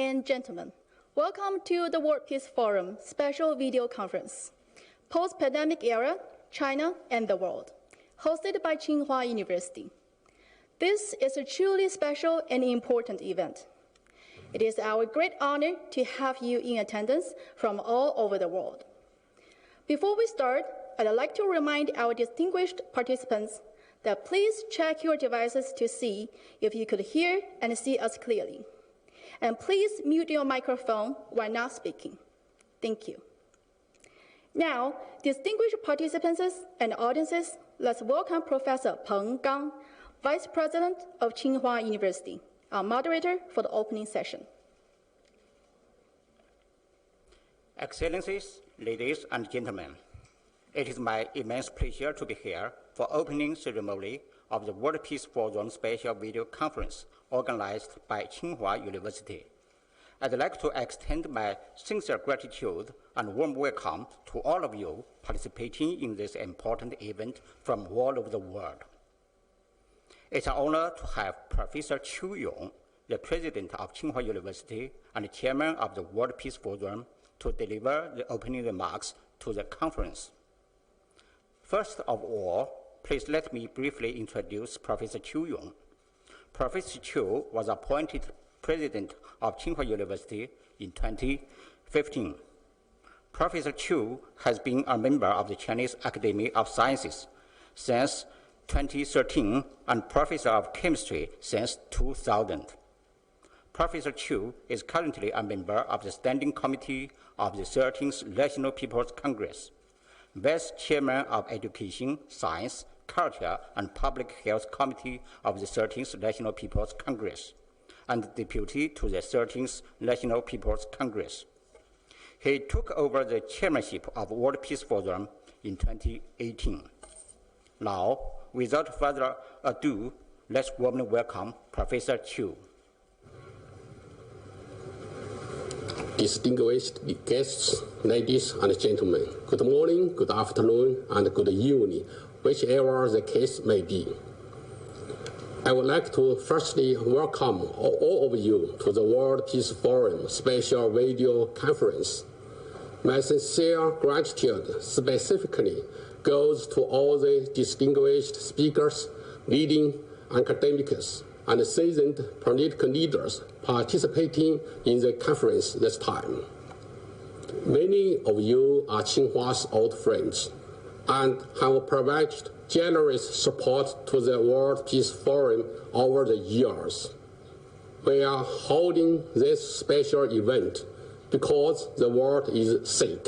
and gentlemen, welcome to the World Peace Forum special video conference, Post-Pandemic Era, China and the World, hosted by Tsinghua University. This is a truly special and important event. It is our great honor to have you in attendance from all over the world. Before we start, I'd like to remind our distinguished participants that please check your devices to see if you could hear and see us clearly. And please mute your microphone while not speaking. Thank you. Now, distinguished participants and audiences, let's welcome Professor Peng Gang, Vice President of Tsinghua University, our moderator for the opening session. Excellencies, ladies and gentlemen, it is my immense pleasure to be here for opening ceremony of the World Peace Forum special video conference organized by Tsinghua University. I'd like to extend my sincere gratitude and warm welcome to all of you participating in this important event from all over the world. It's an honor to have Professor Chu Yong, the president of Tsinghua University and chairman of the World Peace Forum, to deliver the opening remarks to the conference. First of all, please let me briefly introduce Professor Chu Yong. Professor Chu was appointed president of Tsinghua University in 2015. Professor Chu has been a member of the Chinese Academy of Sciences since 2013 and professor of chemistry since 2000. Professor Chu is currently a member of the Standing Committee of the 13th National People's Congress, Vice Chairman of Education, Science, Culture, and Public Health Committee of the 13th National People's Congress, and Deputy to the 13th National People's Congress. He took over the chairmanship of World Peace Forum in 2018. Now, without further ado, let's warmly welcome Professor Chu. Distinguished guests, ladies and gentlemen, good morning, good afternoon, and good evening, whichever the case may be. I would like to firstly welcome all of you to the World Peace Forum special video conference. My sincere gratitude specifically goes to all the distinguished speakers, leading academics, and seasoned political leaders participating in the conference this time. Many of you are Tsinghua's old friends and have provided generous support to the World Peace Forum over the years. We are holding this special event because the world is sick.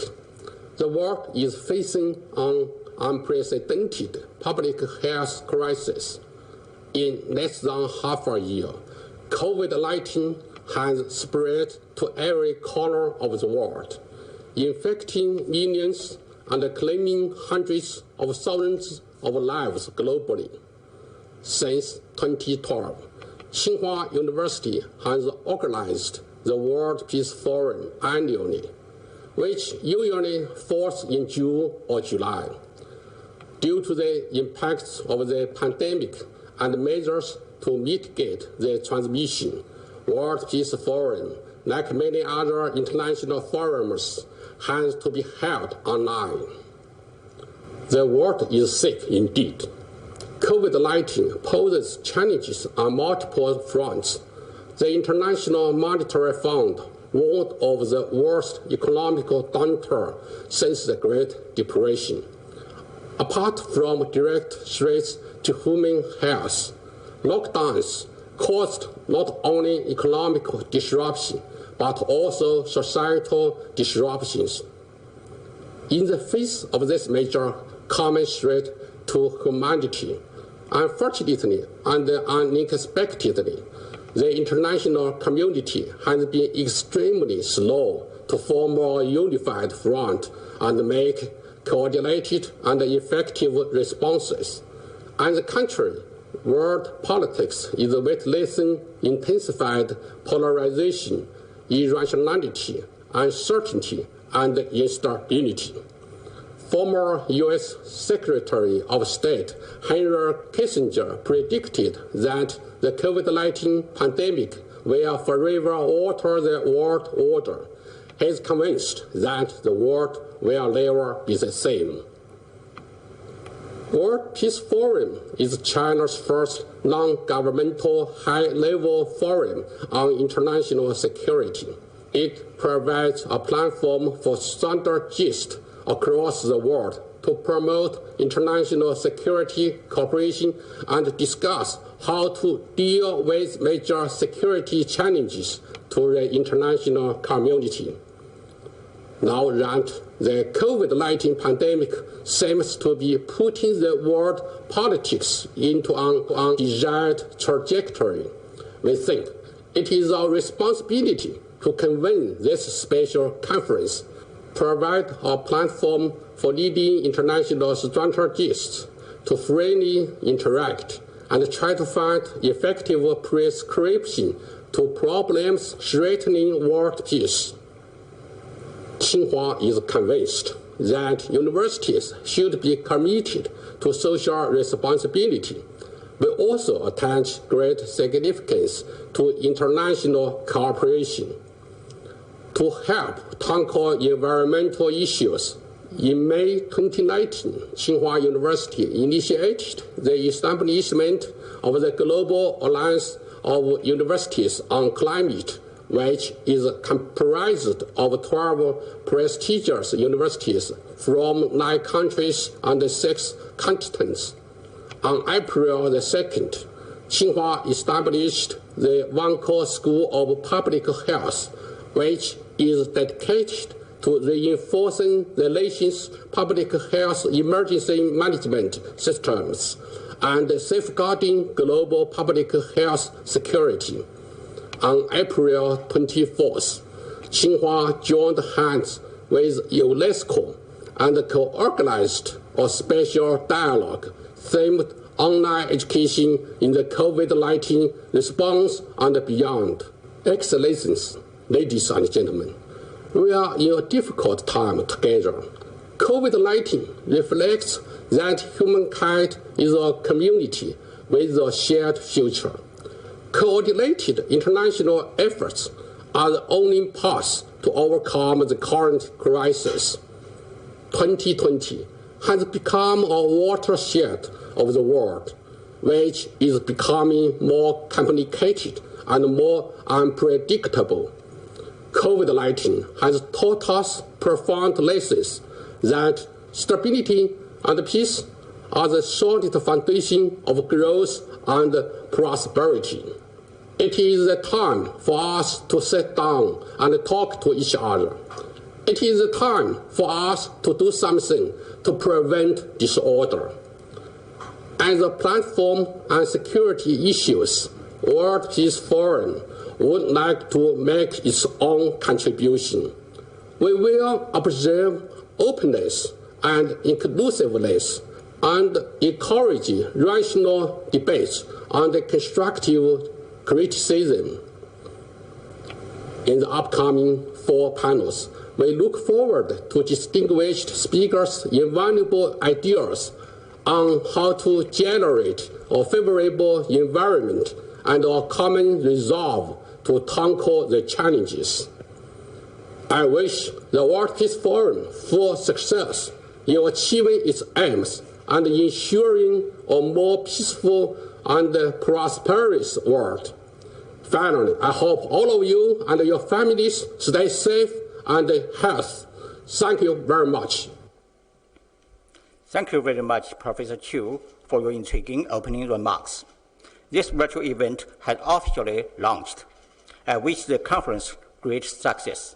The world is facing an unprecedented public health crisis. In less than half a year, COVID-19 has spread to every corner of the world, infecting millions and claiming hundreds of thousands of lives globally. Since 2012, Tsinghua University has organized the World Peace Forum annually, which usually falls in June or July. Due to the impacts of the pandemic and measures to mitigate the transmission, World Peace Forum, like many other international forums, has to be held online. The world is sick indeed. COVID-19 poses challenges on multiple fronts. The International Monetary Fund warned of the worst economic downturn since the Great Depression. Apart from direct threats to human health, lockdowns caused not only economic disruption, but also societal disruptions. In the face of this major common threat to humanity, unfortunately and unexpectedly, the international community has been extremely slow to form a unified front and make coordinated and effective responses. On the contrary, world politics is witnessing intensified polarization, irrationality, uncertainty, and instability. Former U.S. Secretary of State Henry Kissinger predicted that the COVID-19 pandemic will forever alter the world order. He is convinced that the world will never be the same. World Peace Forum is China's first non-governmental high-level forum on international security. It provides a platform for strategists across the world to promote international security cooperation and discuss how to deal with major security challenges to the international community. Now that the COVID-19 pandemic seems to be putting the world politics into an undesired trajectory, we think it is our responsibility to convene this special conference, provide a platform for leading international strategists to freely interact and try to find effective prescription to problems threatening world peace. Tsinghua is convinced that universities should be committed to social responsibility. We also attach great significance to international cooperation. To help tackle environmental issues, in May 2019, Tsinghua University initiated the establishment of the Global Alliance of Universities on Climate, which is comprised of 12 prestigious universities from 9 countries and 6 continents. On April the 2nd, Tsinghua established the Wanko School of Public Health, which is dedicated to reinforcing the nation's public health emergency management systems and safeguarding global public health security. On April 24th, Tsinghua joined hands with UNESCO and co-organized a special dialogue themed online education in the COVID-19 response and beyond. Excellencies, ladies and gentlemen, we are in a difficult time together. COVID-19 reflects that humankind is a community with a shared future. Coordinated international efforts are the only path to overcome the current crisis. 2020 has become a watershed of the world, which is becoming more complicated and more unpredictable. COVID-19 has taught us profound lessons that stability and peace are the solid foundation of growth and prosperity. It is the time for us to sit down and talk to each other. It is the time for us to do something to prevent disorder. As a platform on security issues, World Peace Forum would like to make its own contribution. We will observe openness and inclusiveness and encourage rational debates and constructive criticism. In the upcoming 4 panels, we look forward to distinguished speakers' invaluable ideas on how to generate a favorable environment and a common resolve to tackle the challenges. I wish the World Peace Forum full success in achieving its aims and ensuring a more peaceful and prosperous world. Finally, I hope all of you and your families stay safe and healthy. Thank you very much. Thank you very much, Professor Chu, for your intriguing opening remarks. This virtual event has officially launched. I wish the conference great success.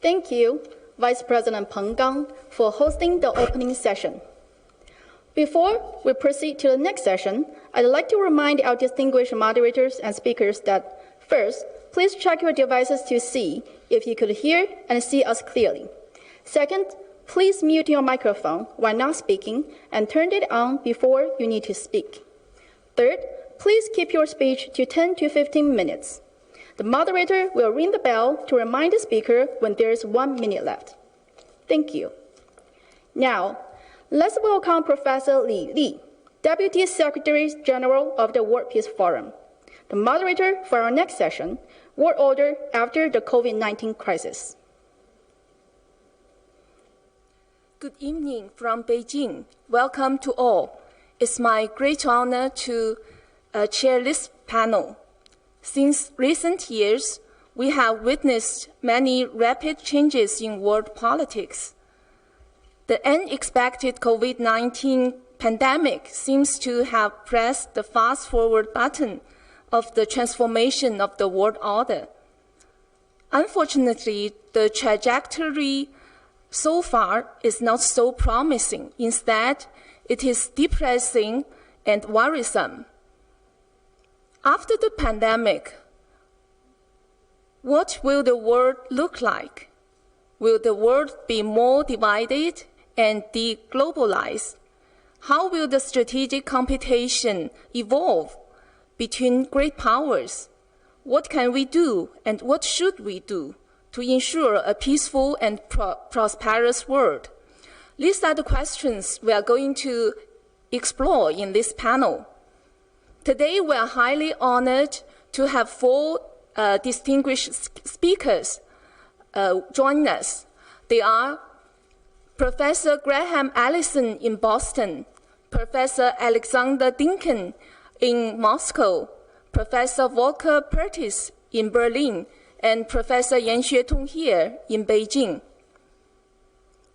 Thank you, Vice President Peng Gang, for hosting the opening session. Before we proceed to the next session, I'd like to remind our distinguished moderators and speakers that, first, please check your devices to see if you could hear and see us clearly. Second, please mute your microphone while not speaking and turn it on before you need to speak. Third, please keep your speech to 10 to 15 minutes. The moderator will ring the bell to remind the speaker when there is 1 minute left. Thank you. Now, let's welcome Professor Li Li, Deputy Secretary General of the World Peace Forum, the moderator for our next session, World Order After the COVID-19 Crisis. Good evening from Beijing. Welcome to all. It's my great honor to chair this panel. Since recent years, we have witnessed many rapid changes in world politics. The unexpected COVID-19 pandemic seems to have pressed the fast-forward button of the transformation of the world order. Unfortunately, the trajectory so far is not so promising. Instead, it is depressing and worrisome. After the pandemic, what will the world look like? Will the world be more divided and deglobalized? How will the strategic competition evolve between great powers? What can we do and what should we do to ensure a peaceful and prosperous world? These are the questions we are going to explore in this panel. Today, we are highly honored to have four distinguished speakers join us. They are Professor Graham Allison in Boston, Professor Alexander Dinkin in Moscow, Professor Volker Perthes in Berlin, and Professor Yan Xuetong here in Beijing.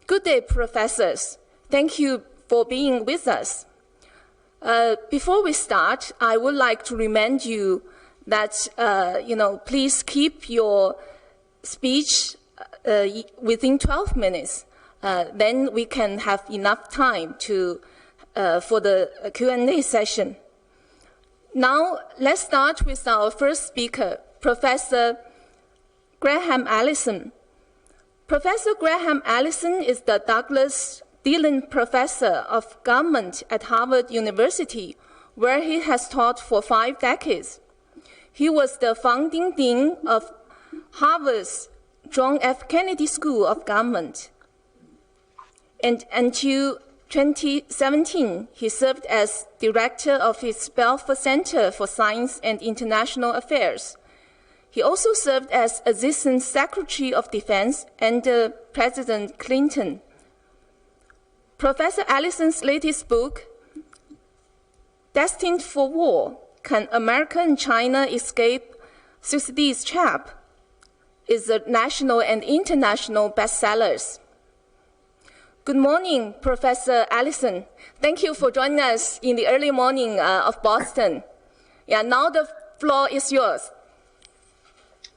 Good day, professors. Thank you for being with us. Before we start, I would like to remind you that, please keep your speech within 12 minutes. Then we can have enough time for the Q&A session. Now, let's start with our first speaker, Professor Graham Allison. Professor Graham Allison is the Douglas Dillon Professor of Government at Harvard University, where he has taught for 5 decades. He was the founding dean of Harvard's John F. Kennedy School of Government. And until 2017, he served as director of its Belfer Center for Science and International Affairs. He also served as Assistant Secretary of Defense under President Clinton. Professor Allison's latest book, Destined for War, Can America and China Escape Thucydides' Trap?, is a national and international bestsellers. Good morning, Professor Allison. Thank you for joining us in the early morning of Boston. Yeah, now the floor is yours.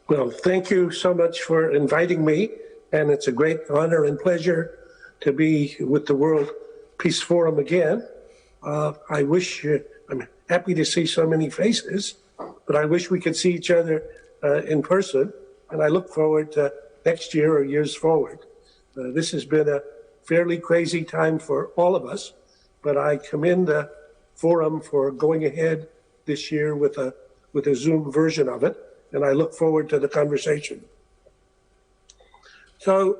Well, thank you so much for inviting me, and it's a great honor and pleasure to be with the World Peace Forum again. I'm happy to see so many faces, but I wish we could see each other in person, and I look forward to next year or years forward. This has been a fairly crazy time for all of us, but I commend the forum for going ahead this year with a Zoom version of it, and I look forward to the conversation. So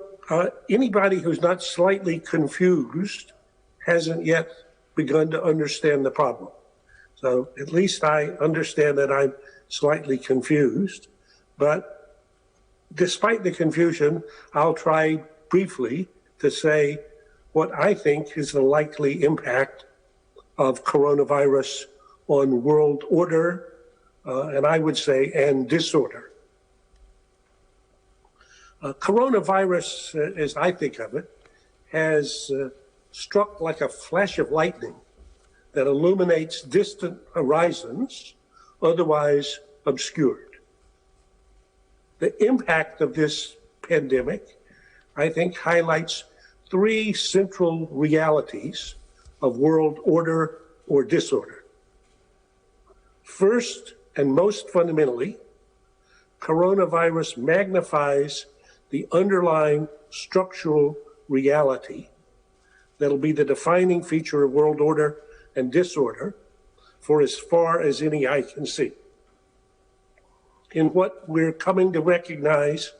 anybody who's not slightly confused hasn't yet begun to understand the problem. So at least I understand that I'm slightly confused, but despite the confusion, I'll try briefly to say what I think is the likely impact of coronavirus on world order, and I would say, and disorder. Coronavirus, as I think of it, has struck like a flash of lightning that illuminates distant horizons, otherwise obscured. The impact of this pandemic, I think, highlights 3 central realities of world order or disorder. First, and most fundamentally, coronavirus magnifies the underlying structural reality that'll be the defining feature of world order and disorder for as far as any eye can see. In what we're coming to recognize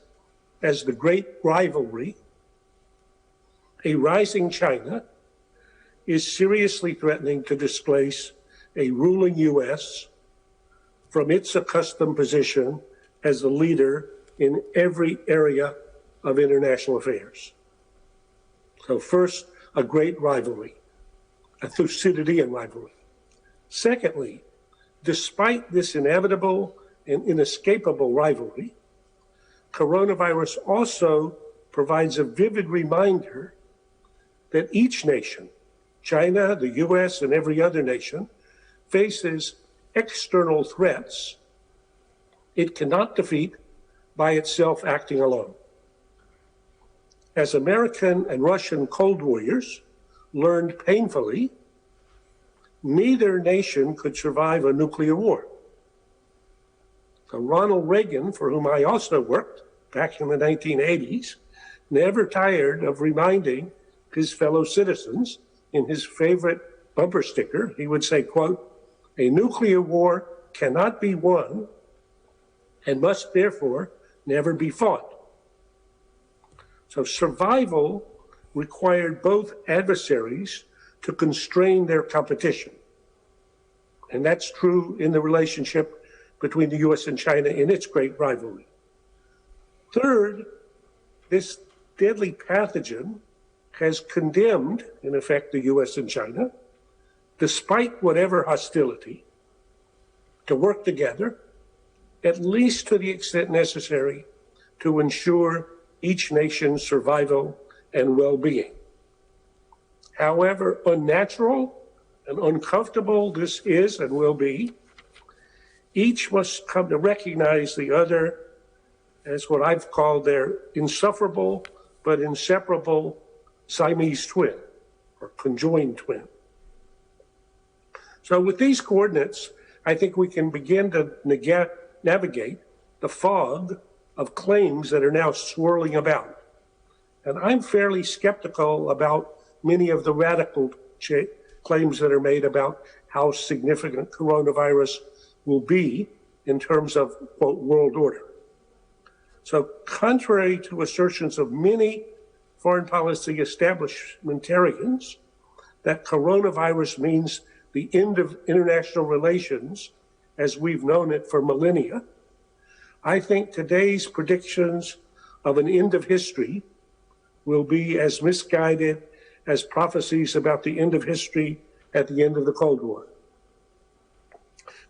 as the great rivalry, a rising China is seriously threatening to displace a ruling U.S. from its accustomed position as a leader in every area of international affairs. So first, a great rivalry, a Thucydidean rivalry. Secondly, despite this inevitable and inescapable rivalry, coronavirus also provides a vivid reminder that each nation, China, the U.S., and every other nation, faces external threats it cannot defeat by itself acting alone. As American and Russian Cold Warriors learned painfully, neither nation could survive a nuclear war. So Ronald Reagan, for whom I also worked back in the 1980s, never tired of reminding his fellow citizens in his favorite bumper sticker, he would say, quote, "A nuclear war cannot be won and must therefore never be fought." So survival required both adversaries to constrain their competition. And that's true in the relationship between the U.S. and China in its great rivalry. Third, this deadly pathogen has condemned, in effect, the U.S. and China, despite whatever hostility, to work together, at least to the extent necessary to ensure each nation's survival and well-being. However unnatural and uncomfortable this is and will be, each must come to recognize the other as what I've called their insufferable but inseparable Siamese twin or conjoined twin. So with these coordinates, I think we can begin to navigate the fog of claims that are now swirling about. And I'm fairly skeptical about many of the radical claims that are made about how significant coronavirus will be in terms of, quote, world order. So contrary to assertions of many foreign policy establishmentarians that coronavirus means the end of international relations as we've known it for millennia, I think today's predictions of an end of history will be as misguided as prophecies about the end of history at the end of the Cold War.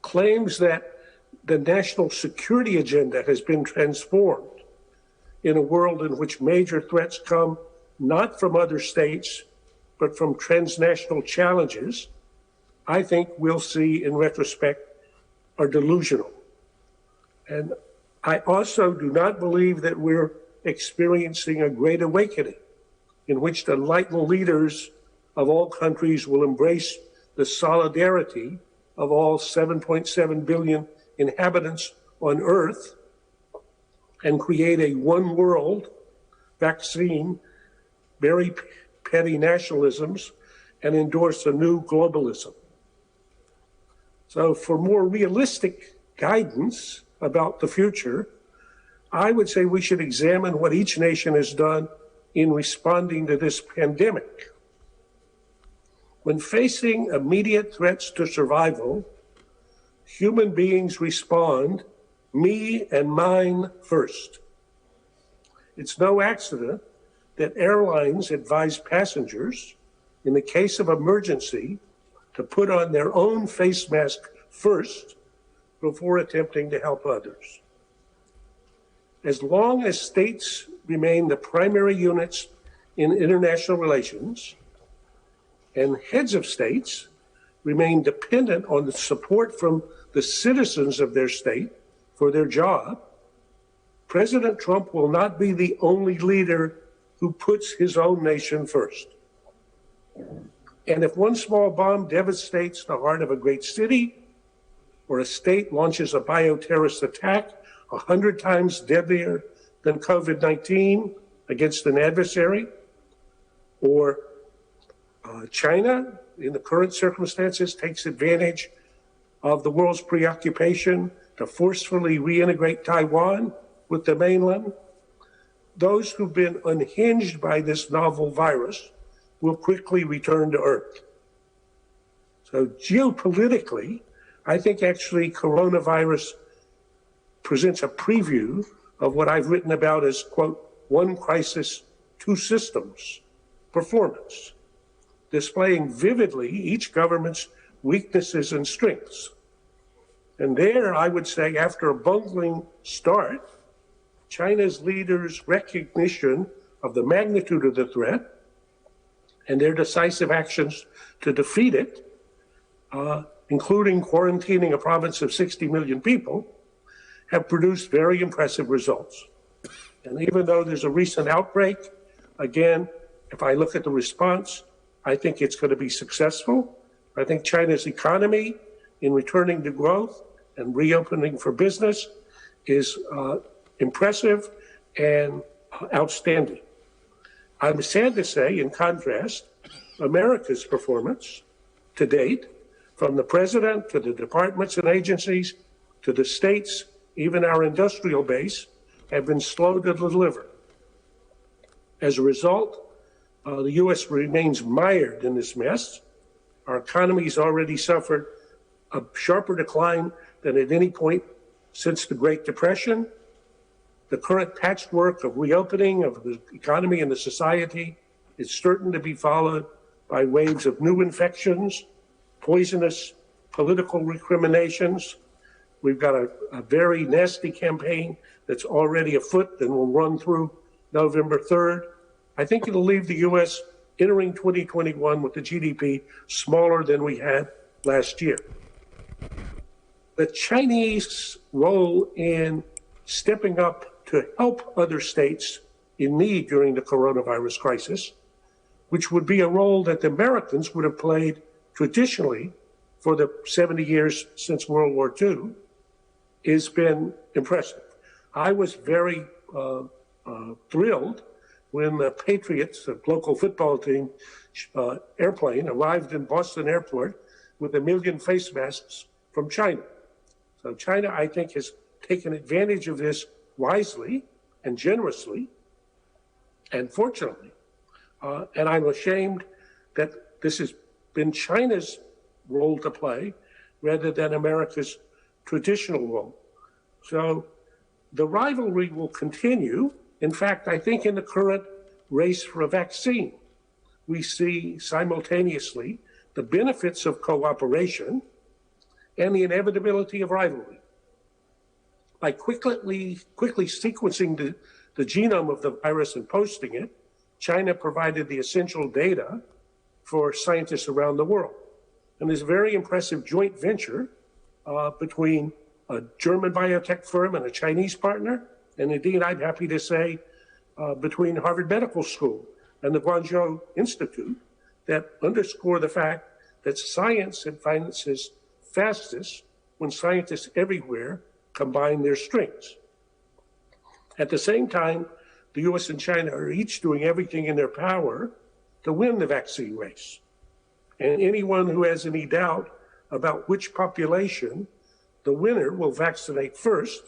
Claims that the national security agenda has been transformed in a world in which major threats come not from other states, but from transnational challenges, I think we'll see in retrospect are delusional. And I also do not believe that we're experiencing a great awakening in which the enlightened leaders of all countries will embrace the solidarity of all 7.7 billion inhabitants on Earth and create a one world vaccine, bury petty nationalisms, and endorse a new globalism. So for more realistic guidance about the future, I would say we should examine what each nation has done in responding to this pandemic. When facing immediate threats to survival, human beings respond, me and mine first. It's no accident that airlines advise passengers, in the case of emergency, to put on their own face mask first before attempting to help others. As long as states remain the primary units in international relations and heads of states remain dependent on the support from the citizens of their state for their job, President Trump will not be the only leader who puts his own nation first. And if one small bomb devastates the heart of a great city, or a state launches a bioterrorist attack 100 times deadlier than COVID-19 against an adversary, or China, in the current circumstances, takes advantage of the world's preoccupation to forcefully reintegrate Taiwan with the mainland, those who've been unhinged by this novel virus will quickly return to Earth. So geopolitically, I think actually coronavirus presents a preview of what I've written about as, quote, one crisis, two systems performance, displaying vividly each government's weaknesses and strengths. And there, I would say, after a bungling start, China's leaders' recognition of the magnitude of the threat and their decisive actions to defeat it, including quarantining a province of 60 million people, have produced very impressive results. And even though there's a recent outbreak, again, if I look at the response, I think it's going to be successful. I think China's economy in returning to growth and reopening for business is impressive and outstanding. I'm sad to say, in contrast, America's performance to date, from the president to the departments and agencies to the states, even our industrial base, have been slow to deliver. As a result, the U.S. remains mired in this mess. Our economy has already suffered a sharper decline than at any point since the Great Depression. The current patchwork of reopening of the economy and the society is certain to be followed by waves of new infections, poisonous political recriminations. We've got a very nasty campaign that's already afoot and will run through November 3rd. I think it'll leave the U.S. entering 2021 with the GDP smaller than we had last year. The Chinese role in stepping up to help other states in need during the coronavirus crisis, which would be a role that the Americans would have played traditionally for the 70 years since World War II, has been impressive. I was very thrilled when the Patriots, the local football team, airplane arrived in Boston Airport with 1 million face masks from China. So China, I think, has taken advantage of this wisely and generously, and fortunately. And I'm ashamed that this has been China's role to play rather than America's traditional role. So the rivalry will continue. In fact, I think in the current race for a vaccine, we see simultaneously the benefits of cooperation and the inevitability of rivalry. By quickly sequencing the genome of the virus and posting it, China provided the essential data for scientists around the world. And there's a very impressive joint venture between a German biotech firm and a Chinese partner, and indeed, I'm happy to say, between Harvard Medical School and the Guangzhou Institute, that underscore the fact that science advances fastest when scientists everywhere combine their strengths. At the same time, the US and China are each doing everything in their power to win the vaccine race. And anyone who has any doubt about which population the winner will vaccinate first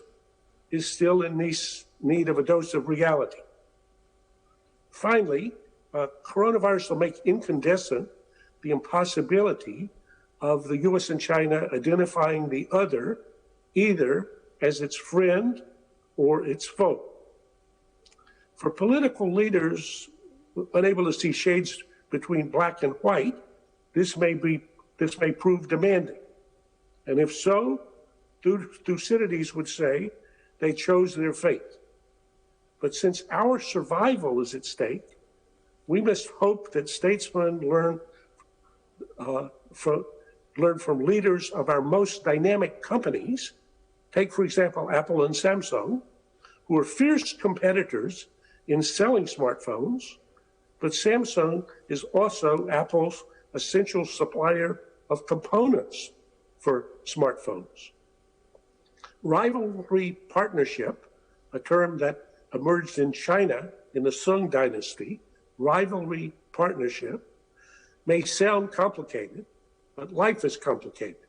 is still in need of a dose of reality. Finally, coronavirus will make incandescent the impossibility of the US and China identifying the other either as its friend or its foe. For political leaders unable to see shades between black and white, this may prove demanding. And if so, Thucydides would say they chose their fate. But since our survival is at stake, we must hope that statesmen learn from leaders of our most dynamic companies. Take, for example, Apple and Samsung, who are fierce competitors in selling smartphones, but Samsung is also Apple's essential supplier of components for smartphones. Rivalry partnership, a term that emerged in China in the Sung dynasty, rivalry partnership, may sound complicated, but life is complicated.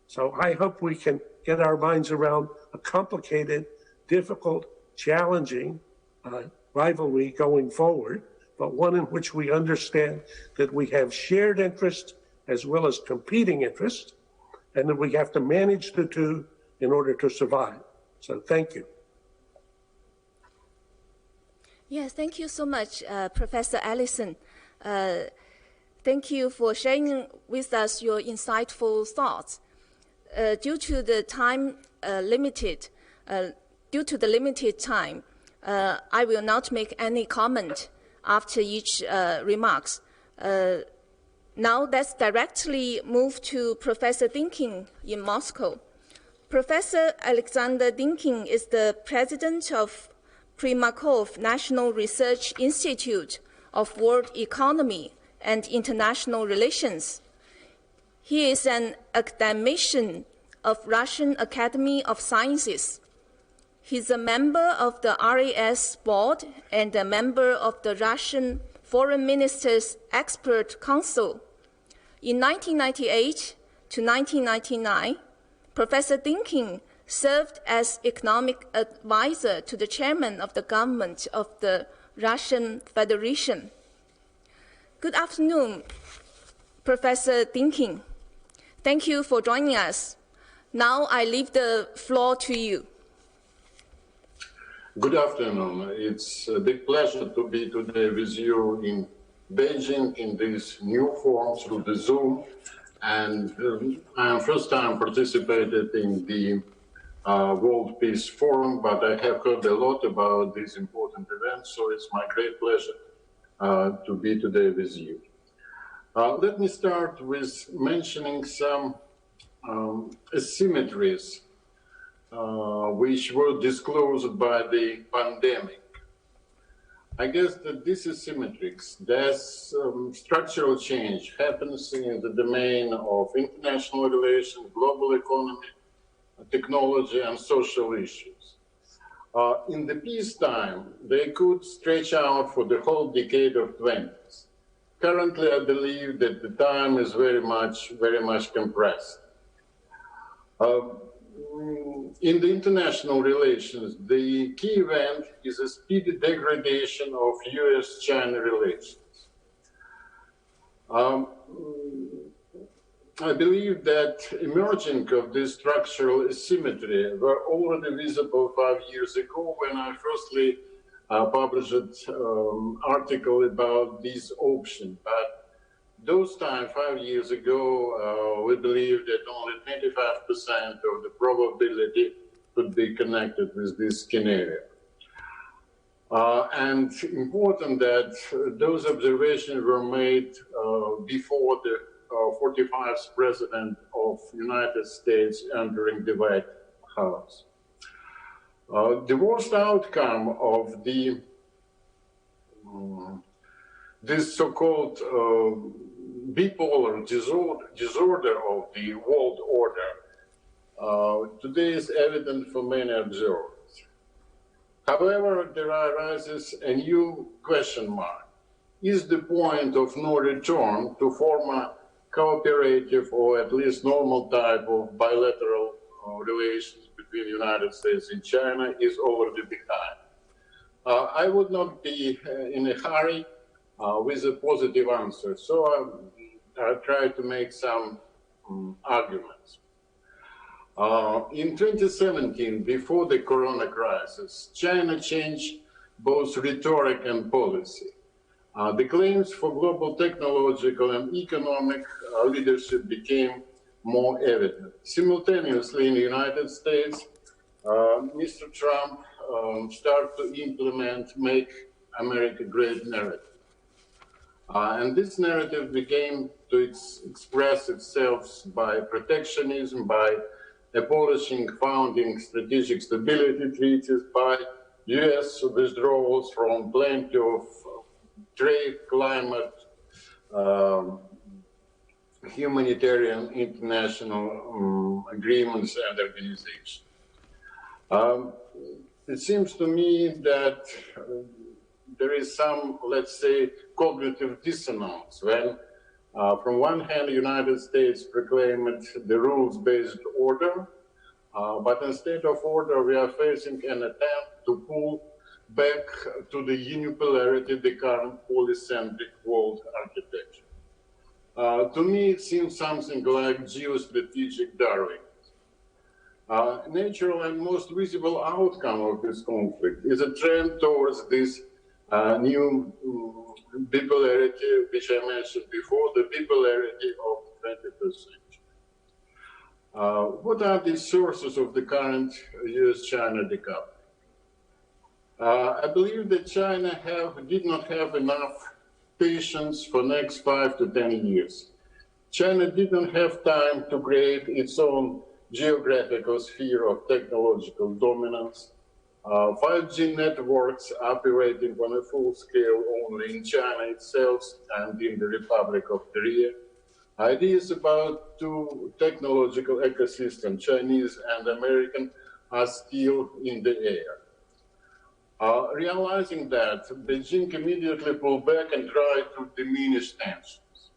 So I hope we can get our minds around a complicated, difficult, challenging rivalry going forward but one in which we understand that we have shared interests as well as competing interests, and that we have to manage the two in order to survive. So thank you. Yes, thank you so much, Professor Allison. Thank you for sharing with us your insightful thoughts. Due to the limited time, I will not make any comment after each remarks. Now let's directly move to Professor Dinkin in Moscow. Professor Alexander Dinkin is the president of Primakov National Research Institute of World Economy and International Relations. He is an academician of Russian Academy of Sciences. He's a member of the RAS board and a member of the Russian Foreign Ministers Expert Council. In 1998 to 1999, Professor Dinkin served as economic advisor to the chairman of the government of the Russian Federation. Good afternoon, Professor Dinkin. Thank you for joining us. Now I leave the floor to you. Good afternoon. It's a big pleasure to be today with you in Beijing in this new form through the Zoom. And I'm first time participated in the World Peace Forum, but I have heard a lot about this important event, so it's my great pleasure to be today with you. Let me start with mentioning some asymmetries which were disclosed by the pandemic. I guess that these asymmetries, there's structural change happens in the domain of international relations, global economy, technology, and social issues. In the peacetime, they could stretch out for the whole decade of 20s. Currently, I believe that the time is very much compressed. In the international relations, the key event is a speedy degradation of U.S.-China relations. I believe that emerging of this structural asymmetry were already visible 5 years ago when I firstly published an article about this option. But those times, 5 years ago, we believed that only 25% of the probability could be connected with this scenario. And important that those observations were made before the 45th president of United States entering the White House. The worst outcome of the this so-called bipolar disorder of the world order today is evident for many observers. However, there arises a new question mark. Is the point of no return to form a cooperative or at least normal type of bilateral relations between the United States and China is already behind? I would not be in a hurry with a positive answer, so I'll try to make some arguments. In 2017, before the corona crisis, China changed both rhetoric and policy. The claims for global technological and economic leadership became more evident. Simultaneously, in the United States, Mr. Trump started to implement Make America Great narrative. And this narrative began to express itself by protectionism, by abolishing founding strategic stability treaties, by U.S. withdrawals from plenty of trade, climate, humanitarian international agreements and organizations. It seems to me that there is some, let's say, cognitive dissonance when, from one hand, the United States proclaimed the rules-based order, but instead of order, we are facing an attempt to pull back to the unipolarity, the current polycentric world architecture. To me, it seems something like geostrategic Darwin. Natural and most visible outcome of this conflict is a trend towards this new bipolarity, which I mentioned before, the bipolarity of the 21st century. What are the sources of the current US-China decoupling? I believe that China did not have enough patience for next 5 to 10 years. China didn't have time to create its own geographical sphere of technological dominance. 5G networks operating on a full scale only in China itself and in the Republic of Korea. Ideas about two technological ecosystems, Chinese and American, are still in the air. Realizing that, Beijing immediately pulled back and tried to diminish tensions.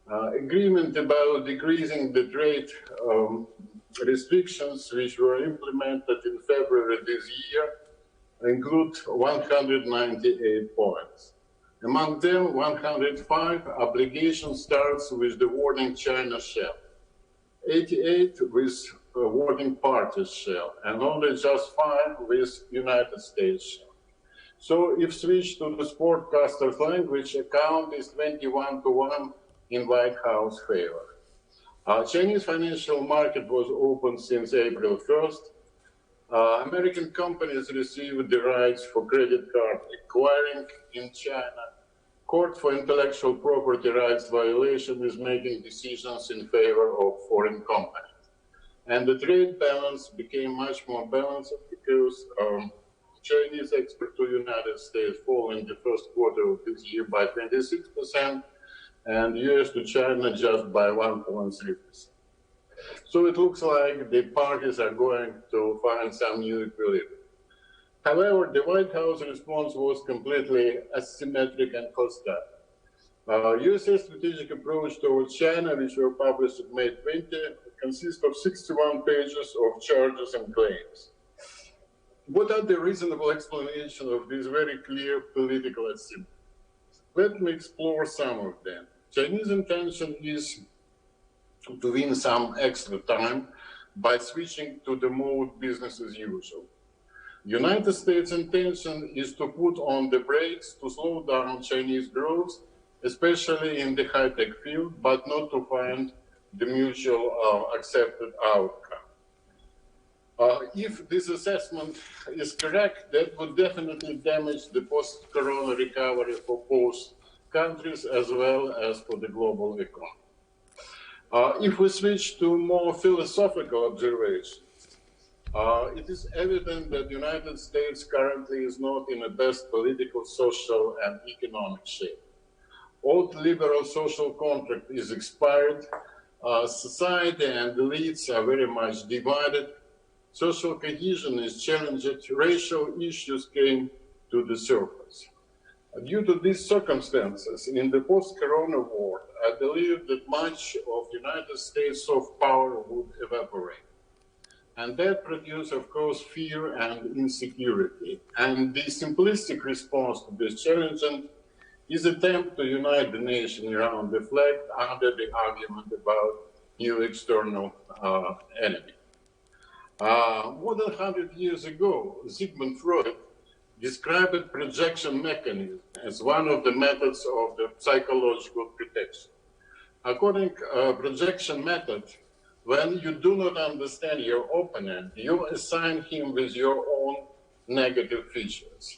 Agreement about decreasing the trade restrictions, which were implemented in February this year, include 198 points. Among them, 105 obligation starts with the warning China shall, 88 with warning parties shall, and only just 5 with United States shall. So if switched to the sportcaster's language, account is 21-1 in White House favor. Chinese financial market was open since April 1st. American companies received the rights for credit card acquiring in China. Court for intellectual property rights violation is making decisions in favor of foreign companies. And the trade balance became much more balanced because Chinese export to United States fall in the first quarter of this year by 26%, and US to China just by 1.3%. So it looks like the parties are going to find some new equilibrium. However, the White House response was completely asymmetric and hostile. US's strategic approach towards China, which were published on May 20, consists of 61 pages of charges and claims. What are the reasonable explanations of this very clear political asymmetry? Let me explore some of them. Chinese intention is to win some extra time by switching to the mode business as usual. United States intention is to put on the brakes to slow down Chinese growth, especially in the high-tech field, but not to find the mutual accepted outcome. If this assessment is correct, that would definitely damage the post-corona recovery for both countries as well as for the global economy. If we switch to more philosophical observations, it is evident that the United States currently is not in the best political, social, and economic shape. Old liberal social contract is expired. Society and elites are very much divided. Social cohesion is challenged. Racial issues came to the surface. Due to these circumstances, in the post-corona world, I believe that much of the United States soft power would evaporate. And that produced, of course, fear and insecurity. And the simplistic response to this challenge is an attempt to unite the nation around the flag under the argument about new external enemy. More than 100 years ago, Sigmund Freud described projection mechanism as one of the methods of the psychological protection. According to projection method, when you do not understand your opponent, you assign him with your own negative features.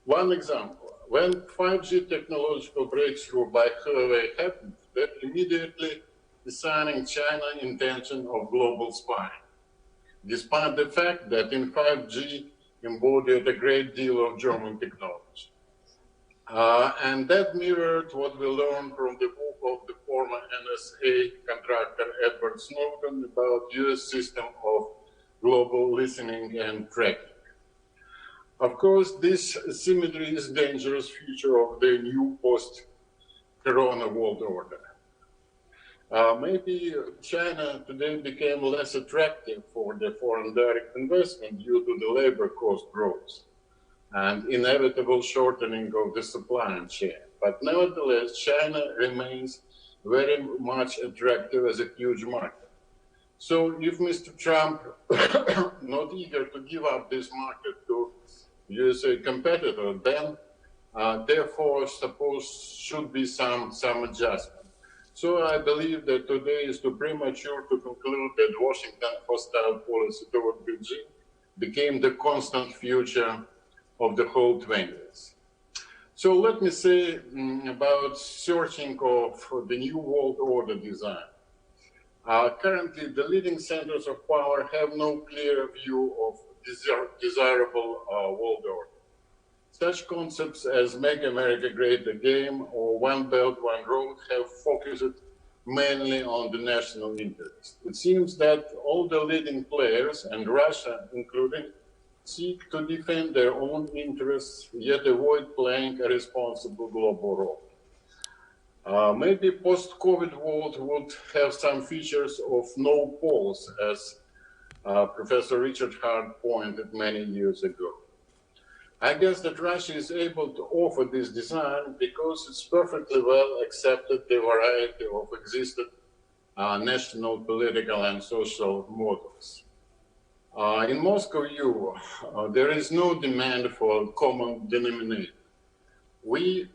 One example, when 5G technological breakthrough by Huawei happened, that immediately assigning China intention of global spying, despite the fact that in 5G embodied a great deal of German technology. And that mirrored what we learned from the book of the former NSA contractor Edward Snowden about US system of global listening and tracking. Of course, this asymmetry is dangerous feature of the new post-corona world order. Maybe China today became less attractive for the foreign direct investment due to the labor cost growth. and inevitable shortening of the supply chain. But nevertheless, China remains very much attractive as a huge market. So if Mr. Trump not eager to give up this market to USA competitor, then therefore suppose should be some adjustment. So I believe that today is too premature to conclude that Washington's hostile policy toward Beijing became the constant future of the whole 20s. So let me say about searching for the new world order design. Currently, the leading centers of power have no clear view of desirable world order. Such concepts as Make America Great Again or One Belt, One Road have focused mainly on the national interest. It seems that all the leading players, and Russia including, seek to defend their own interests, yet avoid playing a responsible global role. Maybe post-COVID world would have some features of no poles, as Professor Richard Hart pointed many years ago. I guess that Russia is able to offer this design because it's perfectly well accepted the variety of existing national, political, and social models. In Moscow, there is no demand for a common denominator. We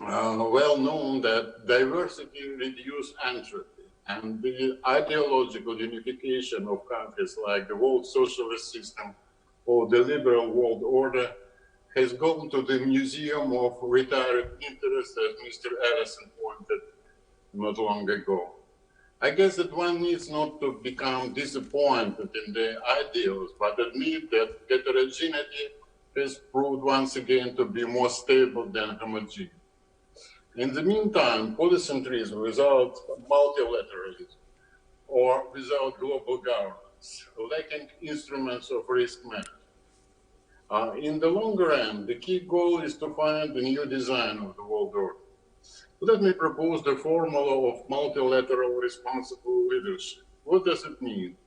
well known that diversity reduces entropy, and the ideological unification of countries like the world socialist system or the liberal world order has gone to the museum of retired interests, as Mr. Allison pointed not long ago. I guess that one needs not to become disappointed in the ideals, but admit that heterogeneity has proved once again to be more stable than homogeneity. In the meantime, polycentrism without multilateralism or without global governance, lacking instruments of risk management. In the longer run, the key goal is to find a new design of the world order. Let me propose the formula of multilateral responsible leadership. What does it mean?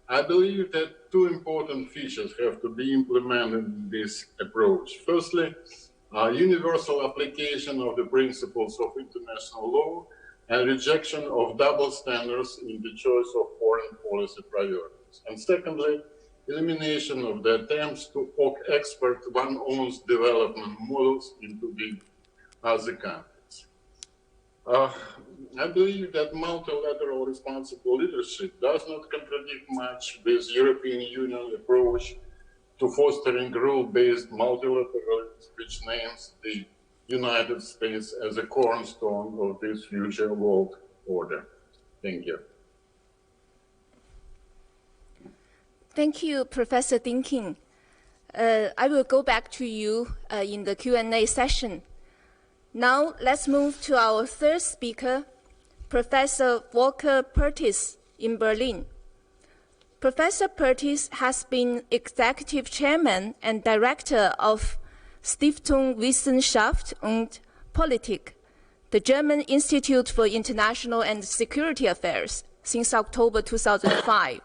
I believe that two important features have to be implemented in this approach. Firstly, universal application of the principles of international law and rejection of double standards in the choice of foreign policy priorities. And secondly, elimination of the attempts to export one's own development models into the other countries. I believe that multilateral responsible leadership does not contradict much with European Union approach to fostering rule-based multilateralism, which names the United States as a cornerstone of this future world order. Thank you. Thank you, Professor Dinkin. I will go back to you in the Q&A session. Now, let's move to our third speaker, Professor Volker Perthes in Berlin. Professor Perthes has been executive chairman and director of Stiftung Wissenschaft und Politik, the German Institute for International and Security Affairs, since October 2005.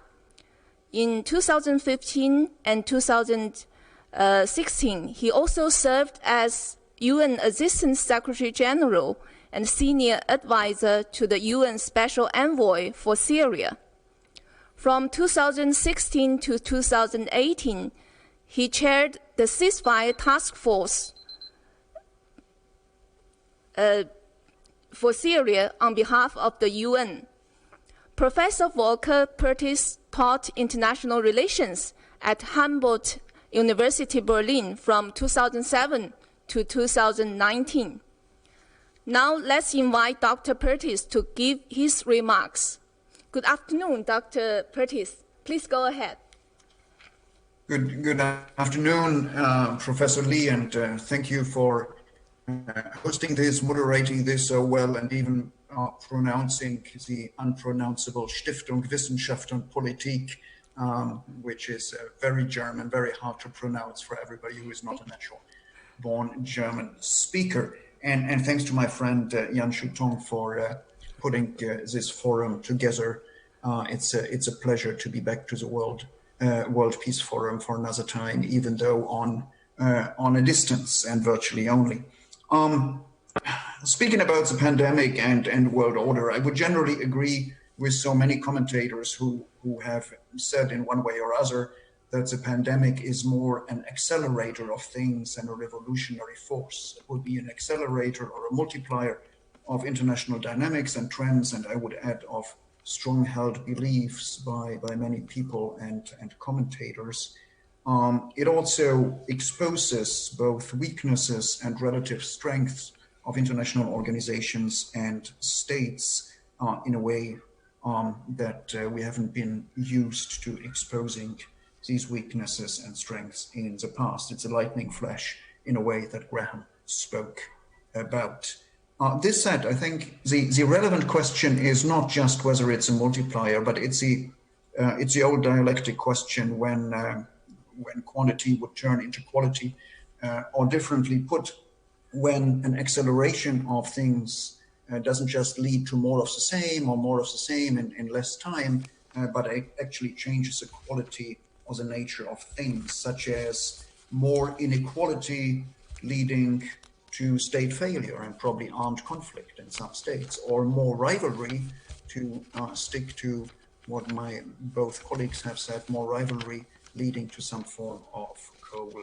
In 2015 and 2016, he also served as UN Assistant Secretary General and Senior Advisor to the UN Special Envoy for Syria. From 2016 to 2018, he chaired the Ceasefire Task Force for Syria on behalf of the UN. Professor Volker Perthes taught international relations at Humboldt University Berlin from 2007 to 2019. Now let's invite Dr. Perthes to give his remarks. Good afternoon, Dr. Perthes. Please go ahead. Good afternoon, Professor Lee, and thank you for hosting this, moderating this so well, and even pronouncing the unpronounceable Stiftung Wissenschaft und Politik, which is very German, very hard to pronounce for everybody who is not a natural-born German speaker. And thanks to my friend Yan Shutong for putting this forum together. It's a pleasure to be back to the World Peace Forum for another time, even though on on a distance and virtually only. Speaking about the pandemic and world order, I would generally agree with so many commentators who have said in one way or other that the pandemic is more an accelerator of things than a revolutionary force. It would be an accelerator or a multiplier of international dynamics and trends, and I would add of strong-held beliefs by many people and commentators. It also exposes both weaknesses and relative strengths of international organizations and states in a way that we haven't been used to exposing these weaknesses and strengths in the past. It's a lightning flash in a way that Graham spoke about. This said, I think the relevant question is not just whether it's a multiplier, but it's the old dialectic question when quantity would turn into quality, or differently put, when an acceleration of things doesn't just lead to more of the same or more of the same in less time, but it actually changes the quality or the nature of things, such as more inequality leading to state failure and probably armed conflict in some states, or more rivalry, to stick to what my both colleagues have said, more rivalry leading to some form of Cold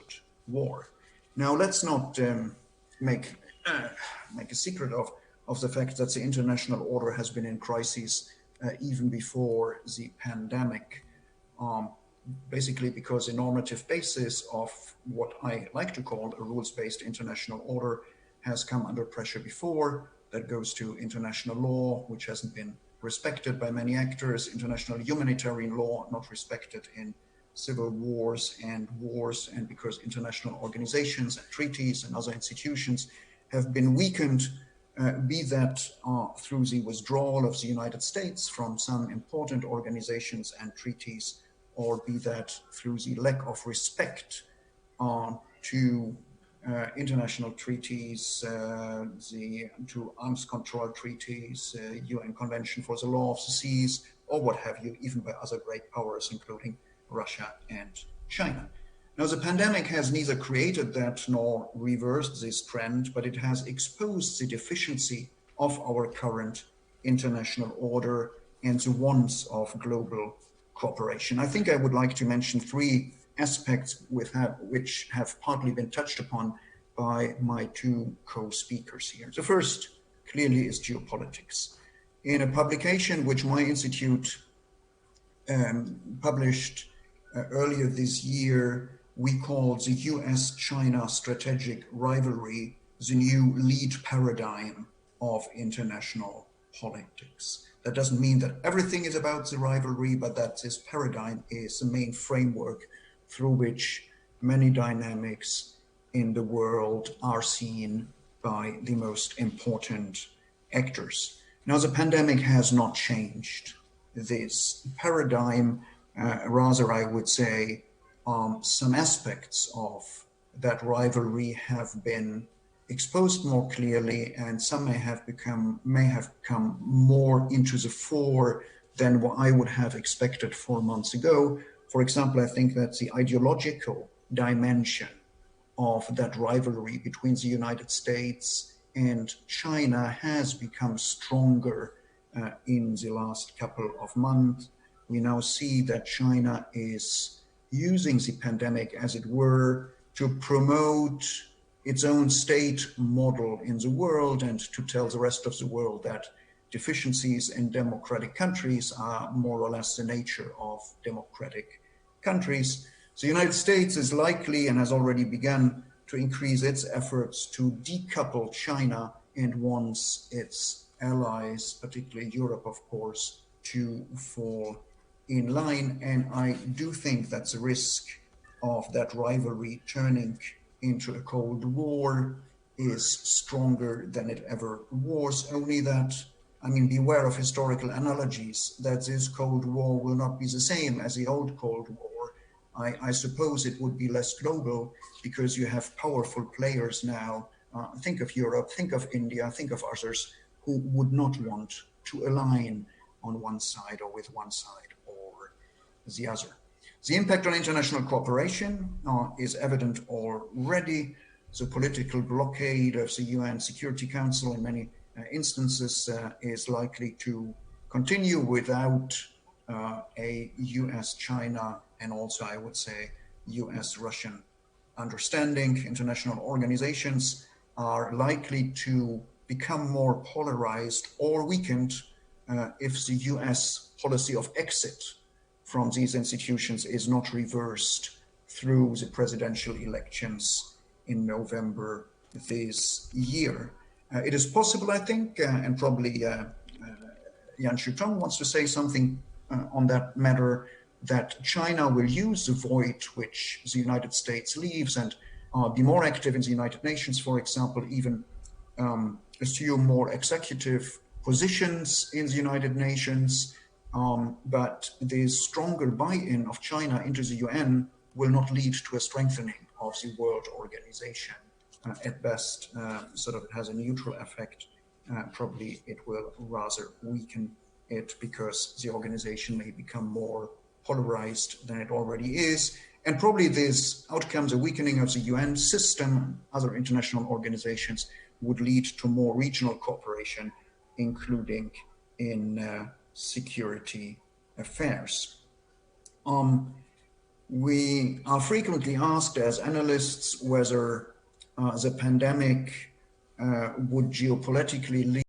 War. Now, let's not make a secret of the fact that the international order has been in crisis even before the pandemic, basically because the normative basis of what I like to call a rules-based international order has come under pressure before. That goes to international law, which hasn't been respected by many actors, international humanitarian law not respected in civil wars, and because international organizations and treaties and other institutions have been weakened, be that through the withdrawal of the United States from some important organizations and treaties, or be that through the lack of respect to international treaties, to arms control treaties, UN Convention for the Law of the Seas, or what have you, even by other great powers, including Russia and China. Now, the pandemic has neither created that nor reversed this trend, but it has exposed the deficiency of our current international order and the wants of global cooperation. I think I would like to mention three aspects which have partly been touched upon by my two co-speakers here. The first, clearly, is geopolitics. In a publication which my institute published earlier this year, we called the US-China strategic rivalry the new lead paradigm of international politics. That doesn't mean that everything is about the rivalry, but that this paradigm is the main framework through which many dynamics in the world are seen by the most important actors. Now, the pandemic has not changed this paradigm. Rather, I would say some aspects of that rivalry have been exposed more clearly, and some may have come more into the fore than what I would have expected 4 months ago. For example, I think that the ideological dimension of that rivalry between the United States and China has become stronger in the last couple of months. We now see that China is using the pandemic, as it were, to promote its own state model in the world and to tell the rest of the world that deficiencies in democratic countries are more or less the nature of democratic countries. The United States is likely and has already begun to increase its efforts to decouple China and wants its allies, particularly Europe, of course, to fall in line. And I do think that the risk of that rivalry turning into a Cold War is stronger than it ever was. Only that, I mean, beware of historical analogies, that this Cold War will not be the same as the old Cold War. I suppose it would be less global because you have powerful players now. Think of Europe, think of India, think of others who would not want to align on one side or with one side or the other. The impact on international cooperation is evident already. The political blockade of the UN Security Council in many instances is likely to continue without a US-China and also, I would say, US-Russian understanding. International organizations are likely to become more polarized or weakened if the US policy of exit from these institutions is not reversed through the presidential elections in November this year. It is possible, I think, and probably Yan Shutong wants to say something on that matter, that China will use the void which the United States leaves and be more active in the United Nations, for example, even assume more executive positions in the United Nations. But the stronger buy-in of China into the UN will not lead to a strengthening of the world organization. At best, sort of it has a neutral effect. Probably it will rather weaken it because the organization may become more polarized than it already is. And probably these outcomes, a weakening of the UN system, other international organizations, would lead to more regional cooperation, including in security affairs. We are frequently asked as analysts whether the pandemic would geopolitically